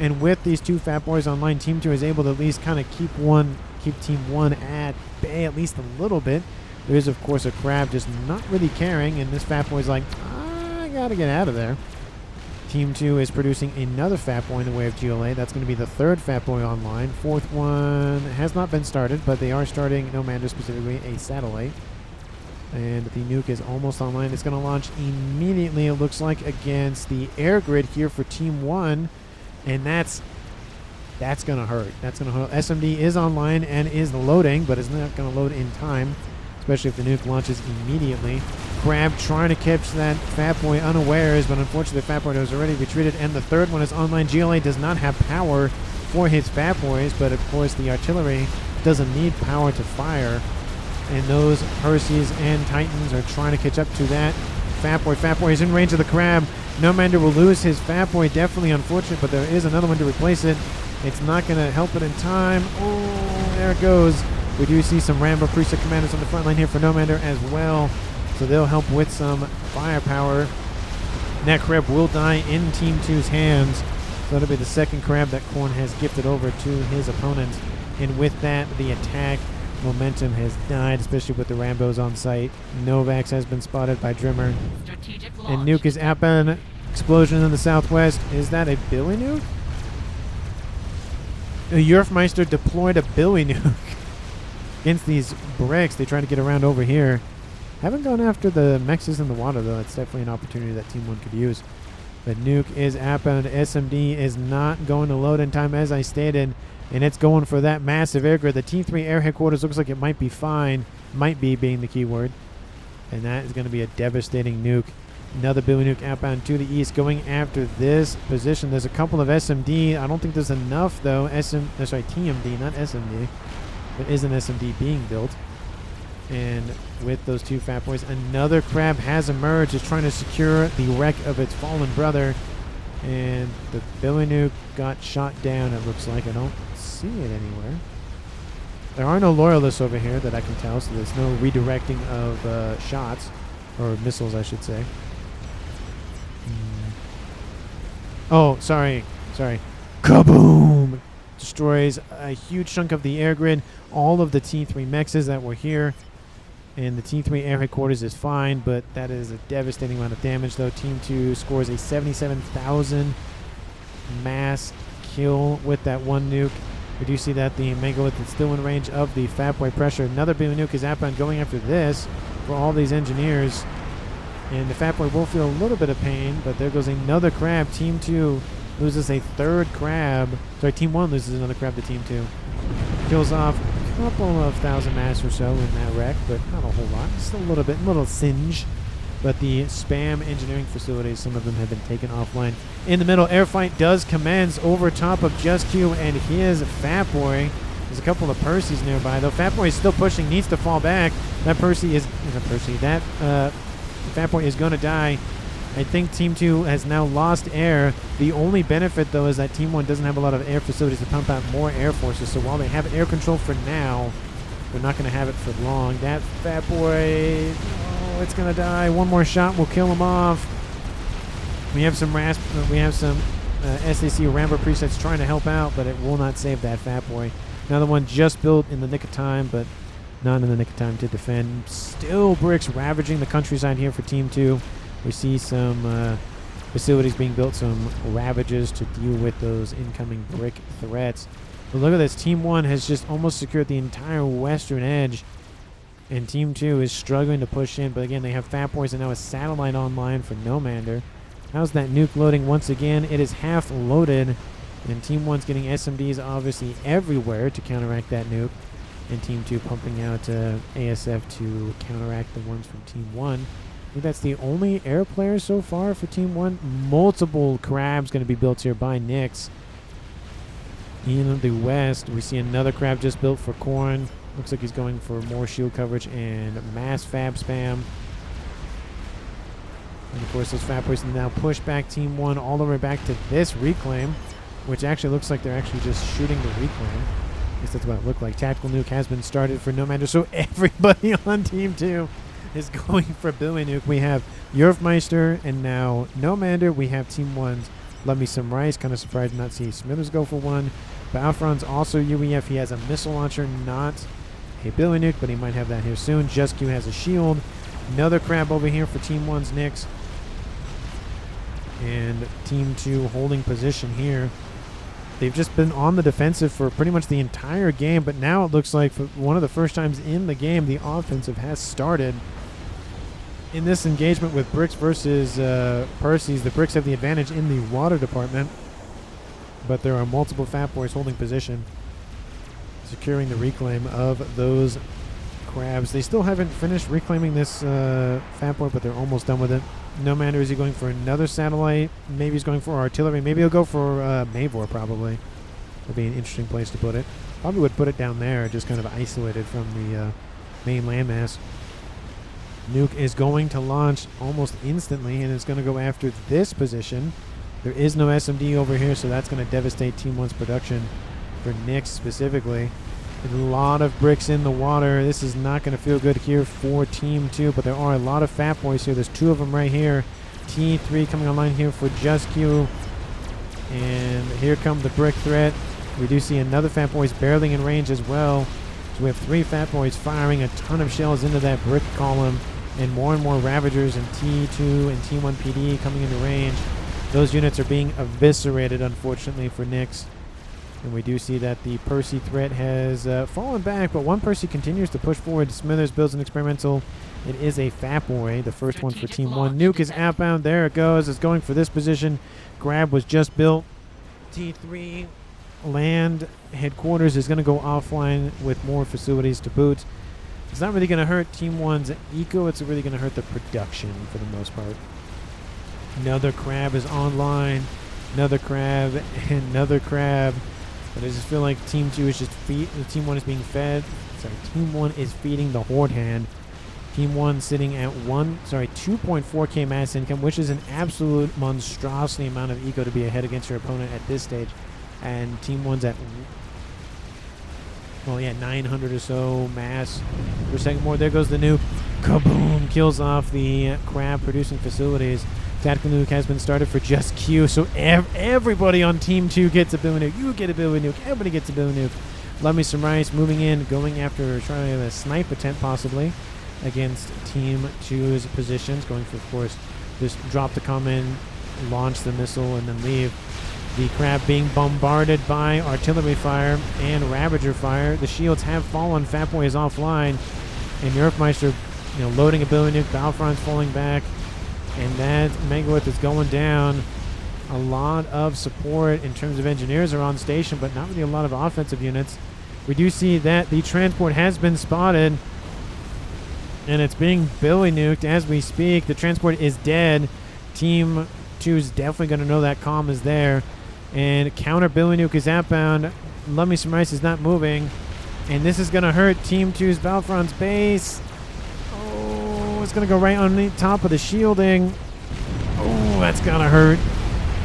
And with these 2 Fat Boys online, Team 2 is able to at least kind of keep Team 1 at bay at least a little bit. There is, of course, a Crab just not really caring, and this Fat Boy's like, I gotta get out of there. Team 2 is producing another Fat Boy in the way of GLA. That's going to be the 3rd Fat Boy online. 4th one has not been started, but they are starting, no matter specifically, a satellite. And the Nuke is almost online. It's going to launch immediately, it looks like, against the air grid here for Team 1. And that's going to hurt. That's going to hurt. SMD is online and is loading, but it's not going to load in time, especially if the Nuke launches immediately. Crab trying to catch that Fat Boy unawares, but unfortunately the Fat Boy has already retreated. And the 3rd one is online. GLA does not have power for his Fat Boys, but of course the artillery doesn't need power to fire. And those Percys and Titans are trying to catch up to that. Fat Boy is in range of the Crab. Nomander will lose his Fat Boy. Definitely unfortunate, but there is another one to replace it. It's not going to help it in time. Oh, there it goes. We do see some Rambo Preset Commanders on the front line here for Nomander as well. So they'll help with some firepower. That Crab will die in Team 2's hands. So that'll be the 2nd Crab that Korn has gifted over to his opponent. And with that, the attack momentum has died, especially with the Rambos on site. Novax has been spotted by Drimmer. And Nuke is outbound. Explosion in the southwest. Is that a Billy Nuke? Yerfmeister deployed a Billy Nuke against these bricks. They try to get around over here. Haven't gone after the mexes in the water, though. That's definitely an opportunity that Team 1 could use. But Nuke is outbound. SMD is not going to load in time, as I stated. And it's going for that massive air grid. The T3 air headquarters looks like it might be fine. Might be being the key word. And that is going to be a devastating nuke. Another Billy Nuke outbound to the east going after this position. There's a couple of SMD. I don't think there's enough, though. TMD, not SMD. There is an SMD being built. And with those 2 Fat Boys, another Crab has emerged. It's trying to secure the wreck of its fallen brother. And the Billy Nuke got shot down, it looks like. I don't see it anywhere. There are no loyalists over here that I can tell, so there's no redirecting of shots. Or missiles, I should say. Oh, sorry. Kaboom! Destroys a huge chunk of the air grid. All of the T3 mexes that were here. And the T3 air headquarters is fine, but that is a devastating amount of damage, though. Team 2 scores a 77,000 mass kill with that one nuke. We do see that the Megalith is still in range of the Fat Boy pressure. Another Billy Nuke is outbound going after this for all these engineers. And the Fat Boy will feel a little bit of pain, but there goes another crab. Team 2 loses a third crab. Sorry, Team 1 loses another crab to Team 2. Kills off a couple of thousand mass or so in that wreck, but not a whole lot. Just a little singe. But the spam engineering facilities, some of them have been taken offline. In the middle, air fight does commence over top of Just Q and his Fat Boy. There's a couple of Percys nearby, though. Fat Boy is still pushing, needs to fall back. That Percy is that Fat Boy is going to die. I think Team 2 has now lost air. The only benefit, though, is that Team 1 doesn't have a lot of air facilities to pump out more air forces. So while they have air control for now, they're not going to have it for long. That Fat Boy, oh, it's going to die. One more shot will kill him off. We have some SAC Rambo presets trying to help out, but it will not save that Fat Boy. Another one just built in the nick of time, but not in the nick of time to defend. Still bricks ravaging the countryside here for Team 2. We see some facilities being built, some ravages to deal with those incoming brick threats. But look at this. Team 1 has just almost secured the entire western edge, and Team 2 is struggling to push in. But again, they have Fat Boys and now a satellite online for Nomander. How's that nuke loading once again? It is half loaded, and Team 1's getting SMDs obviously everywhere to counteract that nuke. And Team 2 pumping out ASF to counteract the ones from Team 1. I think that's the only air player so far for Team 1. Multiple crabs going to be built here by Nyx. In the west, we see another crab just built for Corn. Looks like he's going for more shield coverage and mass fab spam. And of course, those Fat Boys now push back Team 1 all the way back to this reclaim, which actually looks like they're actually just shooting the reclaim. At least that's what it looked like. Tactical nuke has been started for Nomander, so everybody on Team 2 is going for Billy Nuke. We have Yerfmeister and now Nomander. We have Team 1's Love Me Some Rice. Kind of surprised to not see Smithers go for one. Balfron's also UEF. He has a missile launcher, not a Billy Nuke, but he might have that here soon. Just Q has a shield. Another crab over here for Team 1's Nyx. And Team 2 holding position here. They've just been on the defensive for pretty much the entire game, but now it looks like for one of the first times in the game, the offensive has started. In this engagement with Bricks versus Percy's, the Bricks have the advantage in the water department, but there are multiple Fat Boys holding position, securing the reclaim of those crabs. They still haven't finished reclaiming this Fat Boy, but they're almost done with it. Nomander, is he going for another satellite? Maybe he's going for artillery. Maybe he'll go for Mavor, probably. Would be an interesting place to put it. Probably would put it down there, just kind of isolated from the main landmass. Nuke is going to launch almost instantly, and it's going to go after this position. There is no SMD over here, so that's going to devastate Team 1's production for Nyx specifically. A lot of bricks in the water. This is not going to feel good here for Team 2, but there are a lot of Fat Boys here. There's two of them right here. T3 coming online here for Just Q. And here come the brick threat. We do see another Fat Boys barreling in range as well. So we have three Fat Boys firing a ton of shells into that brick column, and more Ravagers and T2 and T1 PD coming into range. Those units are being eviscerated, unfortunately, for Nyx. And we do see that the Percy threat has fallen back, but one Percy continues to push forward. Smithers builds an experimental. It is a Fat Boy, the first one for Team 1. Nuke is outbound. There it goes. It's going for this position. Grab was just built. T3 land headquarters is going to go offline with more facilities to boot. It's not really going to hurt Team 1's eco. It's really going to hurt the production for the most part. Another crab is online. Another crab. Another crab. But I just feel like Team 2 is just Team 1 is being fed. Sorry, Team 1 is feeding the Horde Hand. Team 1 sitting at 2.4k mass income, which is an absolute monstrosity amount of eco to be ahead against your opponent at this stage. And Team 1's at, 900 or so mass per second more. There goes the nuke. Kaboom! Kills off the crab producing facilities. Tactical nuke has been started for Just Q, so everybody on Team 2 gets a Billy Nuke. You get a Billy Nuke. Everybody gets a Billy Nuke. Love Me Some Rice moving in, going after, trying a snipe attempt possibly against Team 2's positions. Going for, of course, just drop the comment, launch the missile, and then leave. The crab being bombarded by artillery fire and Ravager fire. The shields have fallen. Fat Boy is offline. And Yerfmeister, loading a Billy Nuke. Balfron's falling back. And that Megalith is going down. A lot of support in terms of engineers are on station, but not really a lot of offensive units. We do see that the transport has been spotted, and it's being Billy nuked as we speak. The transport is dead. Team 2 is definitely going to know that comm is there. And counter Billy nuke is outbound. Love Me Some Rice is not moving. And this is going to hurt Team 2's Battlefront's base. Oh, it's going to go right on the top of the shielding. Oh, that's going to hurt.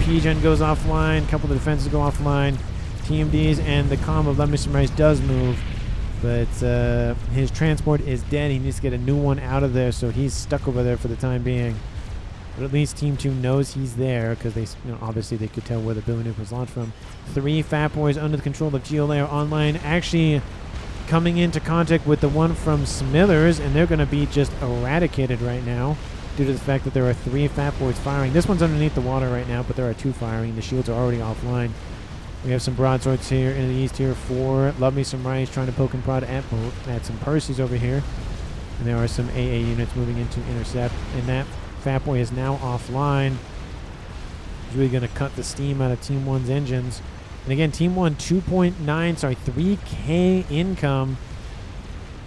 P-Gen goes offline. A couple of the defenses go offline. TMDs and the comm of Love Me Some Rice does move. But his transport is dead. He needs to get a new one out of there, so he's stuck over there for the time being. But at least Team 2 knows he's there because they, obviously they could tell where the Billy Nuke was launched from. 3 Fat Boys under the control of GeoLayer online, actually coming into contact with the one from Smithers, and they're going to be just eradicated right now due to the fact that there are 3 Fat Boys firing. This one's underneath the water right now, but there are 2 firing. The shields are already offline. We have some broadswords here in the east here for Love Me Some Rice trying to poke and prod at some Percy's over here. And there are some AA units moving in to intercept, and that Fat Boy is now offline. He's really going to cut the steam out of Team 1's engines. And again, Team 1, 3K income.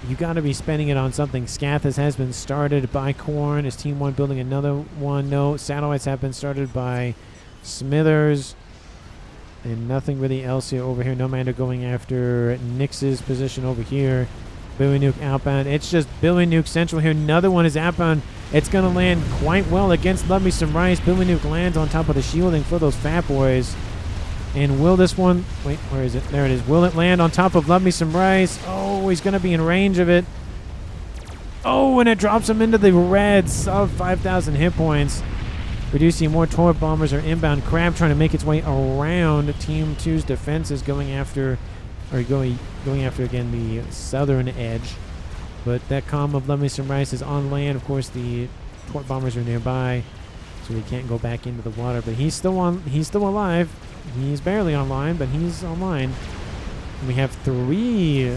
You got to be spending it on something. Scathis has been started by Korn. Is Team 1 building another one? No. Satellites have been started by Smithers. And nothing really else here over here. Nomad going after Nyx's position over here. Billy Nuke outbound. It's just Billy Nuke central here. Another one is outbound. It's going to land quite well against Love Me Some Rice. Billy Nuke lands on top of the shielding for those Fat Boys. And will this one... Wait, where is it? There it is. Will it land on top of Love Me Some Rice? Oh, he's going to be in range of it. Oh, and it drops him into the red. Sub 5,000 hit points. We do see more Torp bombers or inbound. Crab trying to make its way around Team 2's defenses, going after again the southern edge. But that comm of Love Me Some Rice is on land. Of course, the Torp bombers are nearby, so he can't go back into the water. But he's still on. He's still alive. He's barely online, but he's online. And we have 3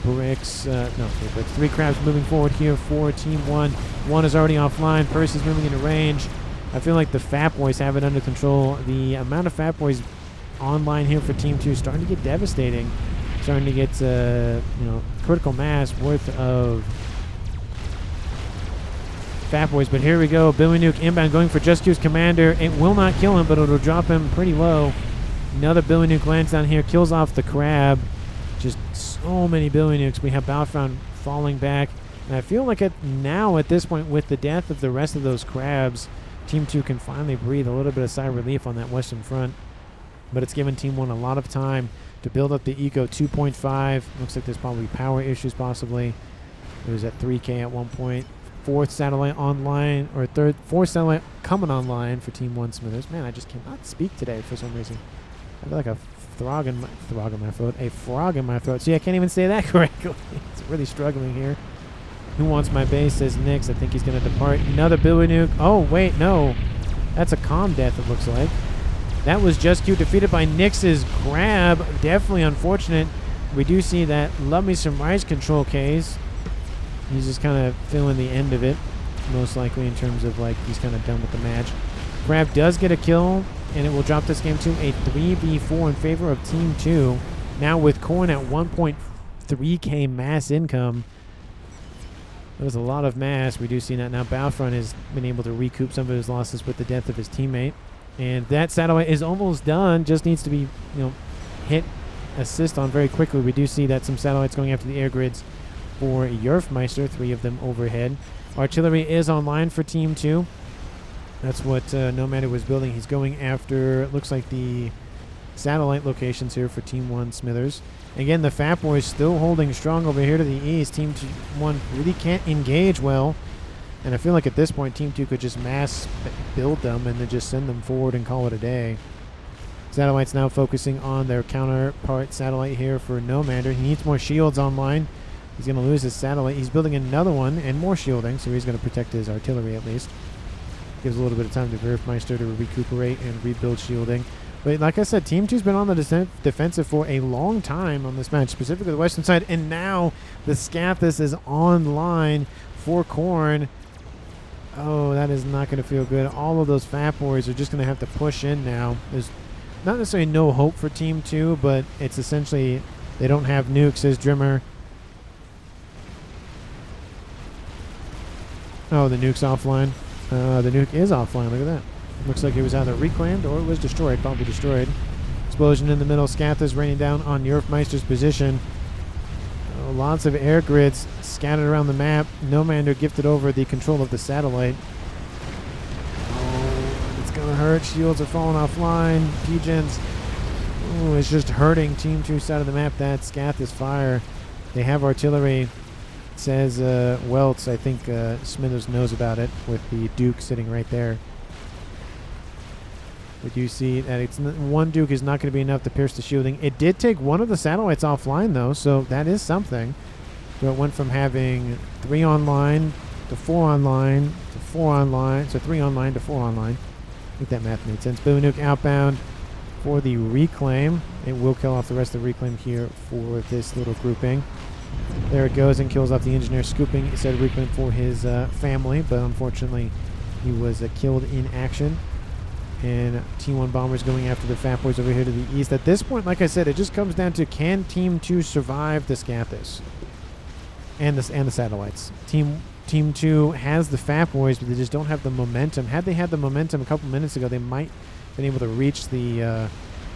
bricks. 3 crabs moving forward here for Team 1. 1 is already offline. Percy's moving into range. I feel like the Fat Boys have it under control. The amount of Fat Boys online here for Team 2 is starting to get devastating. Starting to get, critical mass worth of Fat Boys. But here we go. Billy Nuke inbound going for Just Q's commander. It will not kill him, but it'll drop him pretty low. Another Billy Nuke lands down here. Kills off the crab. Just so many Billy Nukes. We have Battlefront falling back. And I feel like at this point, with the death of the rest of those crabs, Team 2 can finally breathe a little bit of sigh of relief on that western front. But it's given Team 1 a lot of time to build up the Eco 2.5. Looks like there's probably power issues possibly. It was at 3K at one point. 4th satellite online, or 4th satellite coming online for Team 1 Smithers. Man, I just cannot speak today for some reason. I feel like a frog in my throat. See, I can't even say that correctly. It's really struggling here. Who wants my base, says Nyx. I think he's going to depart. Another Billy Nuke. Oh, wait, no. That's a comm death, it looks like. That was Just Q defeated by Nyx's grab. Definitely unfortunate. We do see that Love Me Some Rice control case. He's just kind of feeling the end of it, most likely, in terms of, like, he's kind of done with the match. Crab does get a kill, and it will drop this game to a 3v4 in favor of Team 2. Now with Korn at 1.3k mass income. That was a lot of mass. We do see that now. Battlefront has been able to recoup some of his losses with the death of his teammate. And that satellite is almost done. Just needs to be, hit, assist on very quickly. We do see that some satellites going after the air grids for Yerfmeister, 3 of them overhead. Artillery is online for Team 2. That's what Nomad was building. He's going after, it looks like, the satellite locations here for Team 1 Smithers. Again, the Fat Boys still holding strong over here to the east. Team 1 really can't engage well. And I feel like at this point, Team 2 could just mass build them and then just send them forward and call it a day. Satellites now focusing on their counterpart satellite here for Nomander. He needs more shields online. He's going to lose his satellite. He's building another one and more shielding, so he's going to protect his artillery at least. Gives a little bit of time to Yerfmeister to recuperate and rebuild shielding. But like I said, Team 2's been on the defensive for a long time on this match, specifically the western side. And now the Scathis is online for Korn. Oh, that is not going to feel good. All of those FAF boys are just going to have to push in now. There's not necessarily no hope for Team 2, but it's essentially they don't have nukes, says Drimmer. Oh, the nuke's offline. The nuke is offline. Look at that. Looks like it was either reclaimed or it was destroyed. Probably destroyed. Explosion in the middle. Scathers raining down on Yerfmeister's position. Oh, lots of air grids scattered around the map. Nomander gifted over the control of the satellite. Oh, it's going to hurt. Shields are falling offline. P-gens. Oh, it's just hurting Team 2 side of the map. That Scathers fire. They have artillery. Says Welts. I think Smithers knows about it with the Duke sitting right there. But you see that it's one Duke is not going to be enough to pierce the shielding. It did take one of the satellites offline, though, so that is something. So it went from having 3 online to 4 online to 4 online. So 3 online to 4 online. I think that math made sense. Boo Nuke outbound for the reclaim. It will kill off the rest of the reclaim here for this little grouping. There it goes and kills off the engineer, scooping instead of reclaim for his family, but unfortunately he was killed in action. And T1 bombers going after the Fat Boys over here to the east. At this point, like I said, it just comes down to can Team 2 survive the Scathers and the satellites. Team 2 has the Fat Boys, but they just don't have the momentum. Had they had the momentum a couple minutes ago, they might have been able to reach the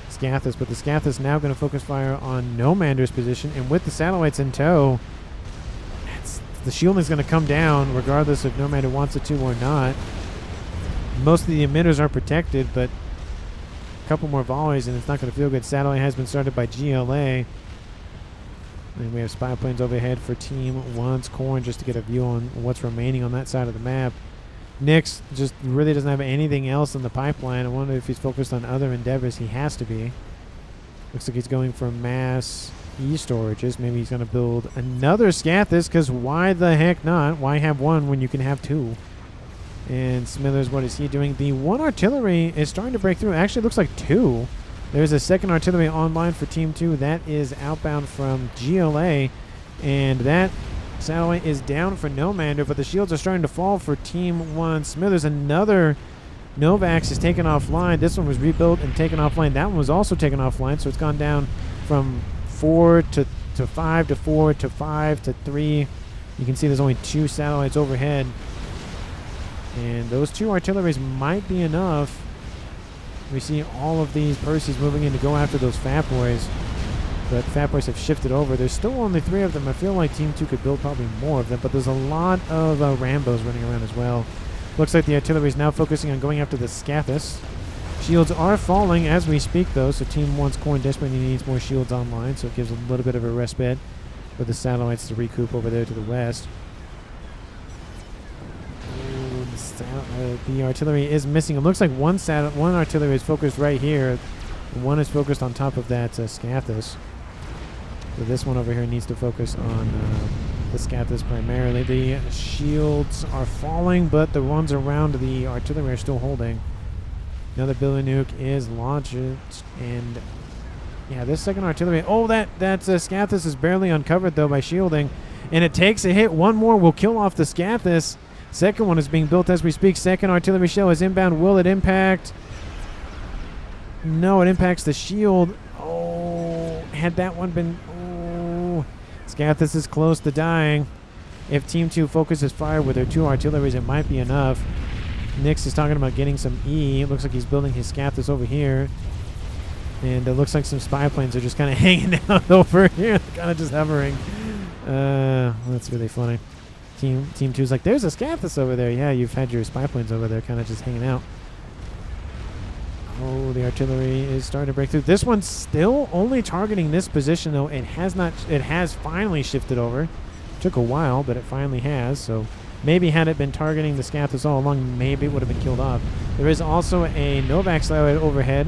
Scathers, but the Scathers now going to focus fire on Nomander's position, and with the satellites in tow, the shielding is going to come down regardless if Nomander wants it to or not. Most of the emitters are protected, but a couple more volleys and it's not going to feel good. Satellite has been started by GLA. And we have spy planes overhead for Team 1's Corn just to get a view on what's remaining on that side of the map. Nix just really doesn't have anything else in the pipeline. I wonder if he's focused on other endeavors. He has to be. Looks like he's going for mass e-storages. Maybe he's going to build another Scathis, because why the heck not? Why have one when you can have 2? And Smithers, what is he doing? The 1 artillery is starting to break through. Actually, it looks like 2. There's a second artillery online for Team 2. That is outbound from GLA. And that satellite is down for Nomander, but the shields are starting to fall for Team 1. Smithers, another Novax is taken offline. This one was rebuilt and taken offline. That one was also taken offline, so it's gone down from 4 to 5 to 4 to 5 to 3. You can see there's only 2 satellites overhead. And those 2 artilleries might be enough. We see all of these Percys moving in to go after those Fat Boys. But Fat Boys have shifted over. There's still only 3 of them. I feel like Team 2 could build probably more of them. But there's a lot of Rambos running around as well. Looks like the artillery is now focusing on going after the Scathis. Shields are falling as we speak, though. So Team 1's Corn desperately needs more shields online. So it gives a little bit of a respite for the satellites to recoup over there to the west. The artillery is missing. It looks like one artillery is focused right here. One is focused on top of that Scathis. So this one over here needs to focus on the Scathis primarily. The shields are falling, but the ones around the artillery are still holding. Another Billy Nuke is launched, and yeah, this second artillery. Oh, that Scathis is barely uncovered though by shielding, and it takes a hit. One more will kill off the Scathis. Second one is being built as we speak. Second artillery shell is inbound. Will it impact? No, it impacts the shield. Oh, had that one been... Oh, Scathis is close to dying. If Team 2 focuses fire with their 2 artilleries, it might be enough. Nix is talking about getting some E. It looks like he's building his Scathis over here. And it looks like some spy planes are just kind of hanging out over here. Kind of just hovering. That's really funny. Team 2 is like, there's a Scathis over there. Yeah, you've had your spy planes over there kind of just hanging out. Oh, the artillery is starting to break through. This one's still only targeting this position, though. It has finally shifted over. Took a while, but it finally has. So maybe had it been targeting the Scathis all along, maybe it would have been killed off. There is also a Novax satellite overhead,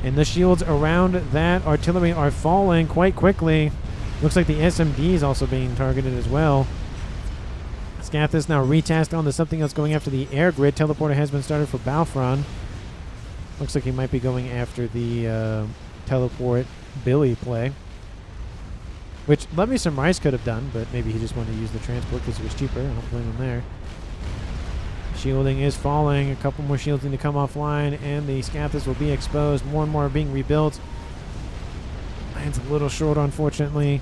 and the shields around that artillery are falling quite quickly. Looks like the SMD is also being targeted as well. Scathis now retasked onto something else, going after the air grid. Teleporter has been started for Balfron. Looks like he might be going after the teleport Billy play, which Let Me Some Rice could have done, but maybe he just wanted to use the transport because it was cheaper. I don't blame him there. Shielding is falling. A couple more shields need to come offline, and the Scathus will be exposed. More and more are being rebuilt. Lands a little short, unfortunately.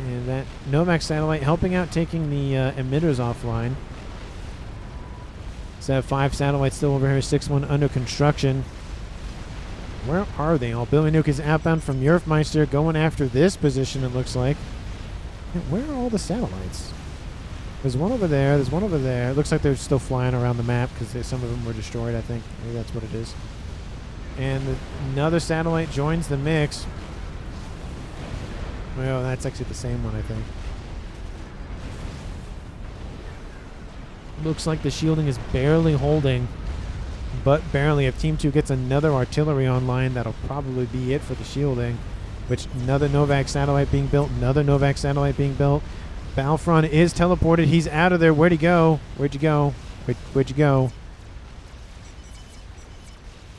And that Novak satellite helping out, taking the emitters offline. So I have 5 satellites still over here, 6-1 under construction. Where are they all? Billy Nuke is outbound from Yerfmeister, going after this position, it looks like. And where are all the satellites? There's one over there. There's one over there. It looks like they're still flying around the map because some of them were destroyed, I think. Maybe that's what it is. And another satellite joins the mix. Well, that's actually the same one, I think. Looks like the shielding is barely holding, but barely. If Team 2 gets another artillery online, that'll probably be it for the shielding. Which, another Novak satellite being built, another Novak satellite being built. Battlefront is teleported. He's out of there. Where'd he go? Where'd you go? Where'd you go?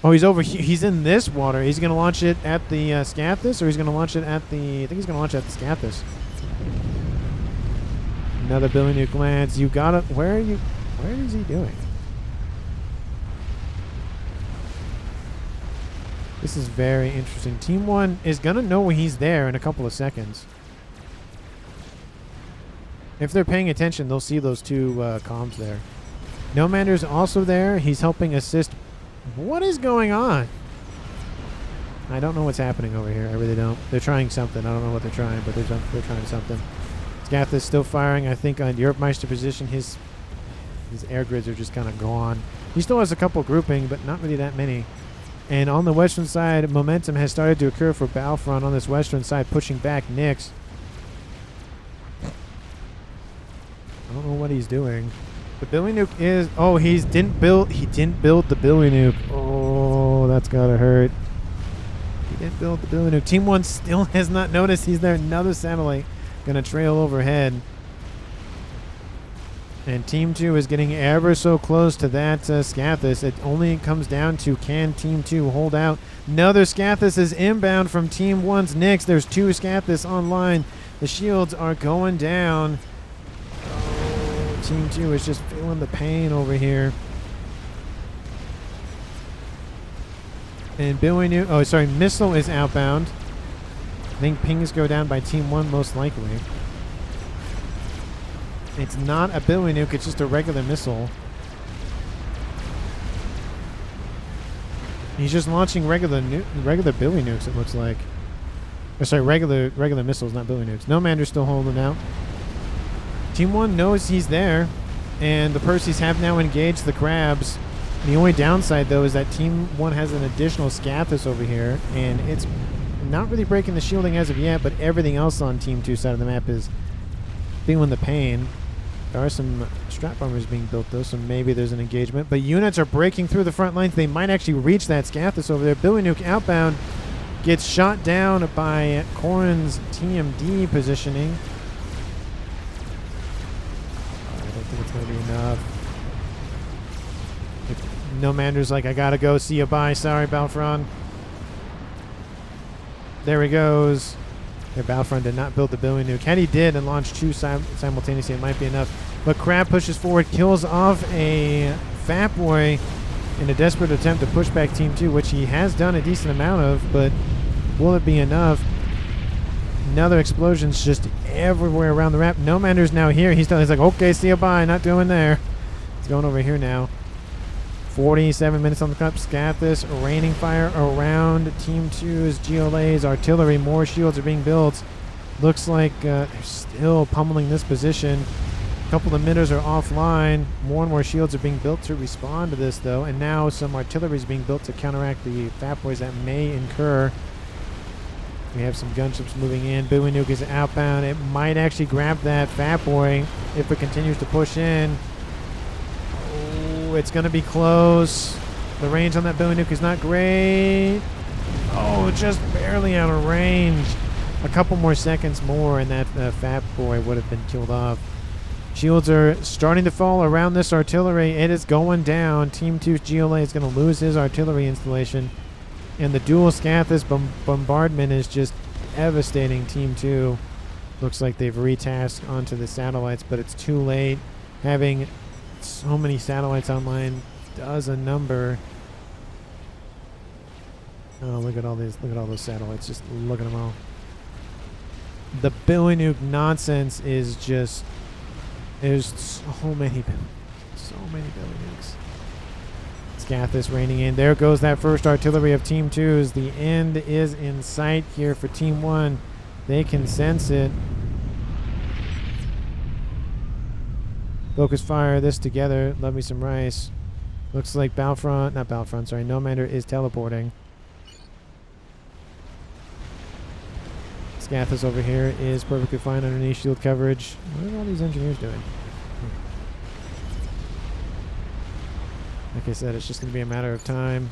Oh, he's over here. He's in this water. He's going to launch it at the Scathus, or he's going to launch it at the... I think he's going to launch it at the Scathus. Another Billy Nuke lands. You got it. Where are you? Where is he doing? This is very interesting. Team 1 is going to know when he's there in a couple of seconds. If they're paying attention, they'll see those 2 comms there. Nomander's also there. He's helping assist. What is going on? I don't know what's happening over here. I really don't. They're trying something. I don't know what they're trying, but they're trying something. Scath is still firing. I think on Yerfmeister position, his air grids are just kind of gone. He still has a couple grouping, but not really that many. And on the western side, momentum has started to occur for Battlefront on this western side, pushing back Nyx. I don't know what he's doing. The Billy Nuke is... Oh, he didn't build the Billy Nuke. Oh, that's gotta hurt. He didn't build the Billy Nuke. Team 1 still has not noticed he's there. Another satellite gonna trail overhead. And Team 2 is getting ever so close to that Scathus. It only comes down to, can Team 2 hold out? Another Scathus is inbound from Team 1's Nyx. There's 2 Scathus online. The shields are going down. Team 2 is just feeling the pain over here. And Billy Nuke... Oh, sorry. Missile is outbound. I think pings go down by Team 1 most likely. It's not a Billy Nuke. It's just a regular missile. He's just launching regular Billy Nukes, it looks like. Or sorry, regular missiles, not Billy Nukes. Nomander's still holding out. Team 1 knows he's there, and the Perseus have now engaged the crabs. The only downside, though, is that Team 1 has an additional Scathus over here, and it's not really breaking the shielding as of yet, but everything else on Team 2 side of the map is feeling the pain. There are some strap armors being built, though, so maybe there's an engagement. But units are breaking through the front lines. They might actually reach that Scathus over there. Billy Nuke outbound gets shot down by Corrin's TMD positioning. It's going to be enough. Nomander's like, I gotta go. See you, bye. Sorry, Battlefront. There he goes. Yeah, Battlefront did not build the Billy Nuke. Had he did and launched 2 simultaneously, it might be enough. But Crab pushes forward, kills off a Fat Boy in a desperate attempt to push back Team 2, which he has done a decent amount of, but will it be enough? Another explosion's just everywhere around the map. Nomander's now here. He's like, okay, see you, bye. Not doing there. He's going over here now. 47 minutes on the clock. Scathus raining fire around Team 2's GLA's artillery. More shields are being built. Looks like they're still pummeling this position. A couple of emitters are offline. More and more shields are being built to respond to this, though. And now some artillery is being built to counteract the Fat Boys that may incur. We have some gunships moving in. Billy Nuke is outbound. It might actually grab that Fat Boy if it continues to push in. Oh, it's going to be close. The range on that Billy Nuke is not great. Oh, just barely out of range. A couple more seconds more and that Fat Boy would have been killed off. Shields are starting to fall around this artillery. It is going down. Team 2's GLA is going to lose his artillery installation. And the dual Scathus bombardment is just devastating Team 2. Looks like they've retasked onto the satellites, but it's too late. having so many satellites online does a number. Oh, look at all these! Look at all those satellites! Just look at them all. The Billy Nuke nonsense is just. There's so many Billy Nukes. Scathis raining in. There goes that first artillery of Team 2's. The end is in sight here for Team 1. They can sense it. Focus fire this together. Love me some rice. Looks like Nomander is teleporting. Scathis over here is perfectly fine underneath shield coverage. What are all these engineers doing? Like I said, it's just going to be a matter of time.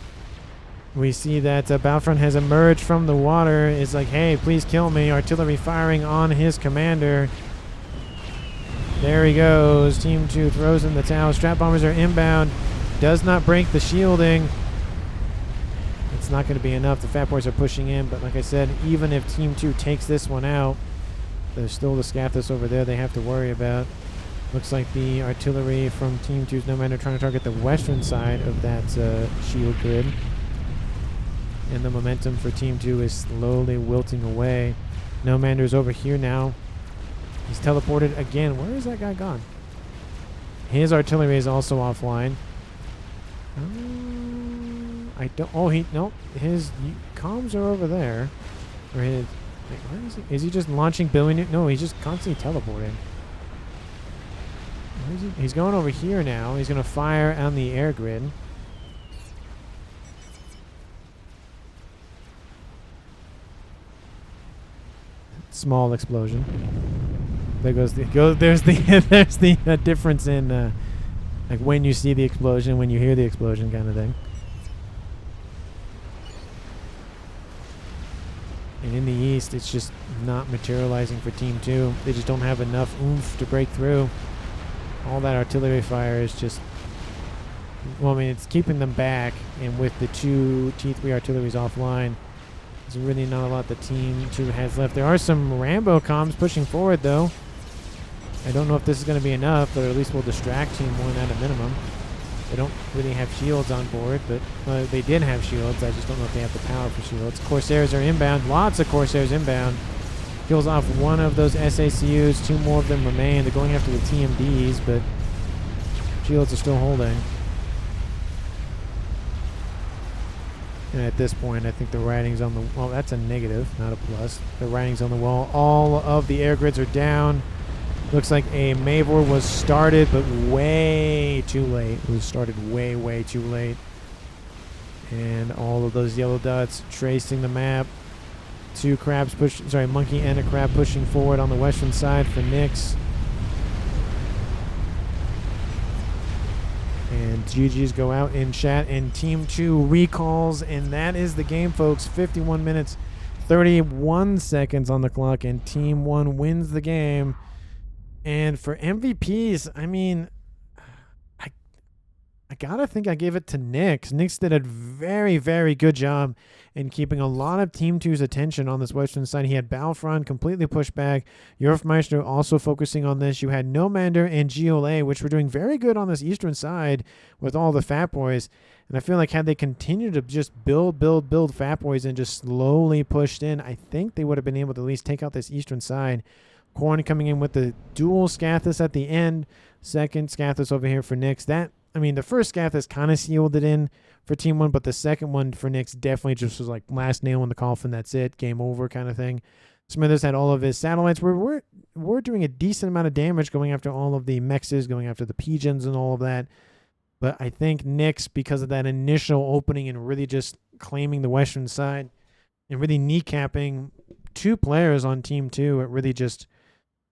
We see that Battlefront has emerged from the water. It's like, hey, please kill me. Artillery firing on his commander. There he goes. Team 2 throws in the towel. Strat bombers are inbound. Does not break the shielding. It's not going to be enough. The Fat Boys are pushing in, but like I said, even if Team 2 takes this one out, there's still the Scathis over there they have to worry about. Looks like the artillery from Team 2's Nomander trying to target the western side of that shield grid. And the momentum for Team 2 is slowly wilting away. Nomander's over here now. He's teleported again. Where is that guy gone? His artillery is also offline. I don't. Oh, nope. His comms are over there. Or his. Wait, where is he? Is he just launching Billy Nuke? No, he's just constantly teleporting. Where is he? He's going over here now. He's going to fire on the air grid. Small explosion. There goes the. There's the difference in like when you see the explosion, when you hear the explosion, kind of thing. And in the east, it's just not materializing for Team 2. They just don't have enough oomph to break through. All that artillery fire is just... Well, I mean, it's keeping them back. And with the two T3 artilleries offline, there's really not a lot that Team 2 has left. There are some Rambo comms pushing forward, though. I don't know if this is going to be enough, but at least we'll distract Team 1 at a minimum. They don't really have shields on board, but they did have shields. I just don't know if they have the power for shields. Corsairs are inbound. Lots of Corsairs inbound. Kills off one of those SACUs. Two more of them remain. They're going after the TMDs, but shields are still holding. And at this point, I think the writing's on the... Well, that's a negative, not a plus. The writing's on the wall. All of the air grids are down. Looks like a Mavor was started, but way too late. It was started way, way too late. And all of those yellow dots tracing the map. Two crabs monkey and a crab pushing forward on the western side for Nyx. And GG's go out in chat, and Team 2 recalls, and that is the game, folks. 51 minutes, 31 seconds on the clock, and Team 1 wins the game. And for MVPs, I mean, I gotta think I gave it to Nyx. Nyx did a very, very good job in keeping a lot of Team 2's attention on this western side. He had Battlefront completely pushed back. Yorfmeister also focusing on this. You had Nomander and GLA, which were doing very good on this eastern side with all the Fat Boys. And I feel like had they continued to just build Fat Boys and just slowly pushed in, I think they would have been able to at least take out this eastern side. Korn coming in with the dual Scathis at the end. Second Scathis over here for Nyx. The first Scathis kind of sealed it in for Team 1, but the second one for Nyx definitely just was like last nail in the coffin. That's it. Game over kind of thing. Smithers had all of his satellites. We're doing a decent amount of damage going after all of the mexes, going after the pigeons and all of that. But I think Nyx, because of that initial opening and really just claiming the western side and really kneecapping two players on Team 2, it really just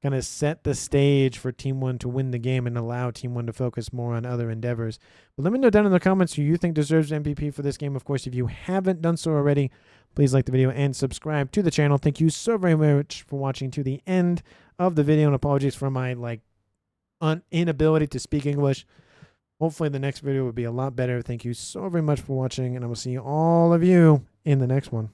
kind of set the stage for Team 1 to win the game and allow Team 1 to focus more on other endeavors. But let me know down in the comments who you think deserves MVP for this game. Of course, if you haven't done so already, please like the video and subscribe to the channel. Thank you so very much for watching to the end of the video, and apologies for my inability to speak English. Hopefully the next video will be a lot better. Thank you so very much for watching, and I will see all of you in the next one.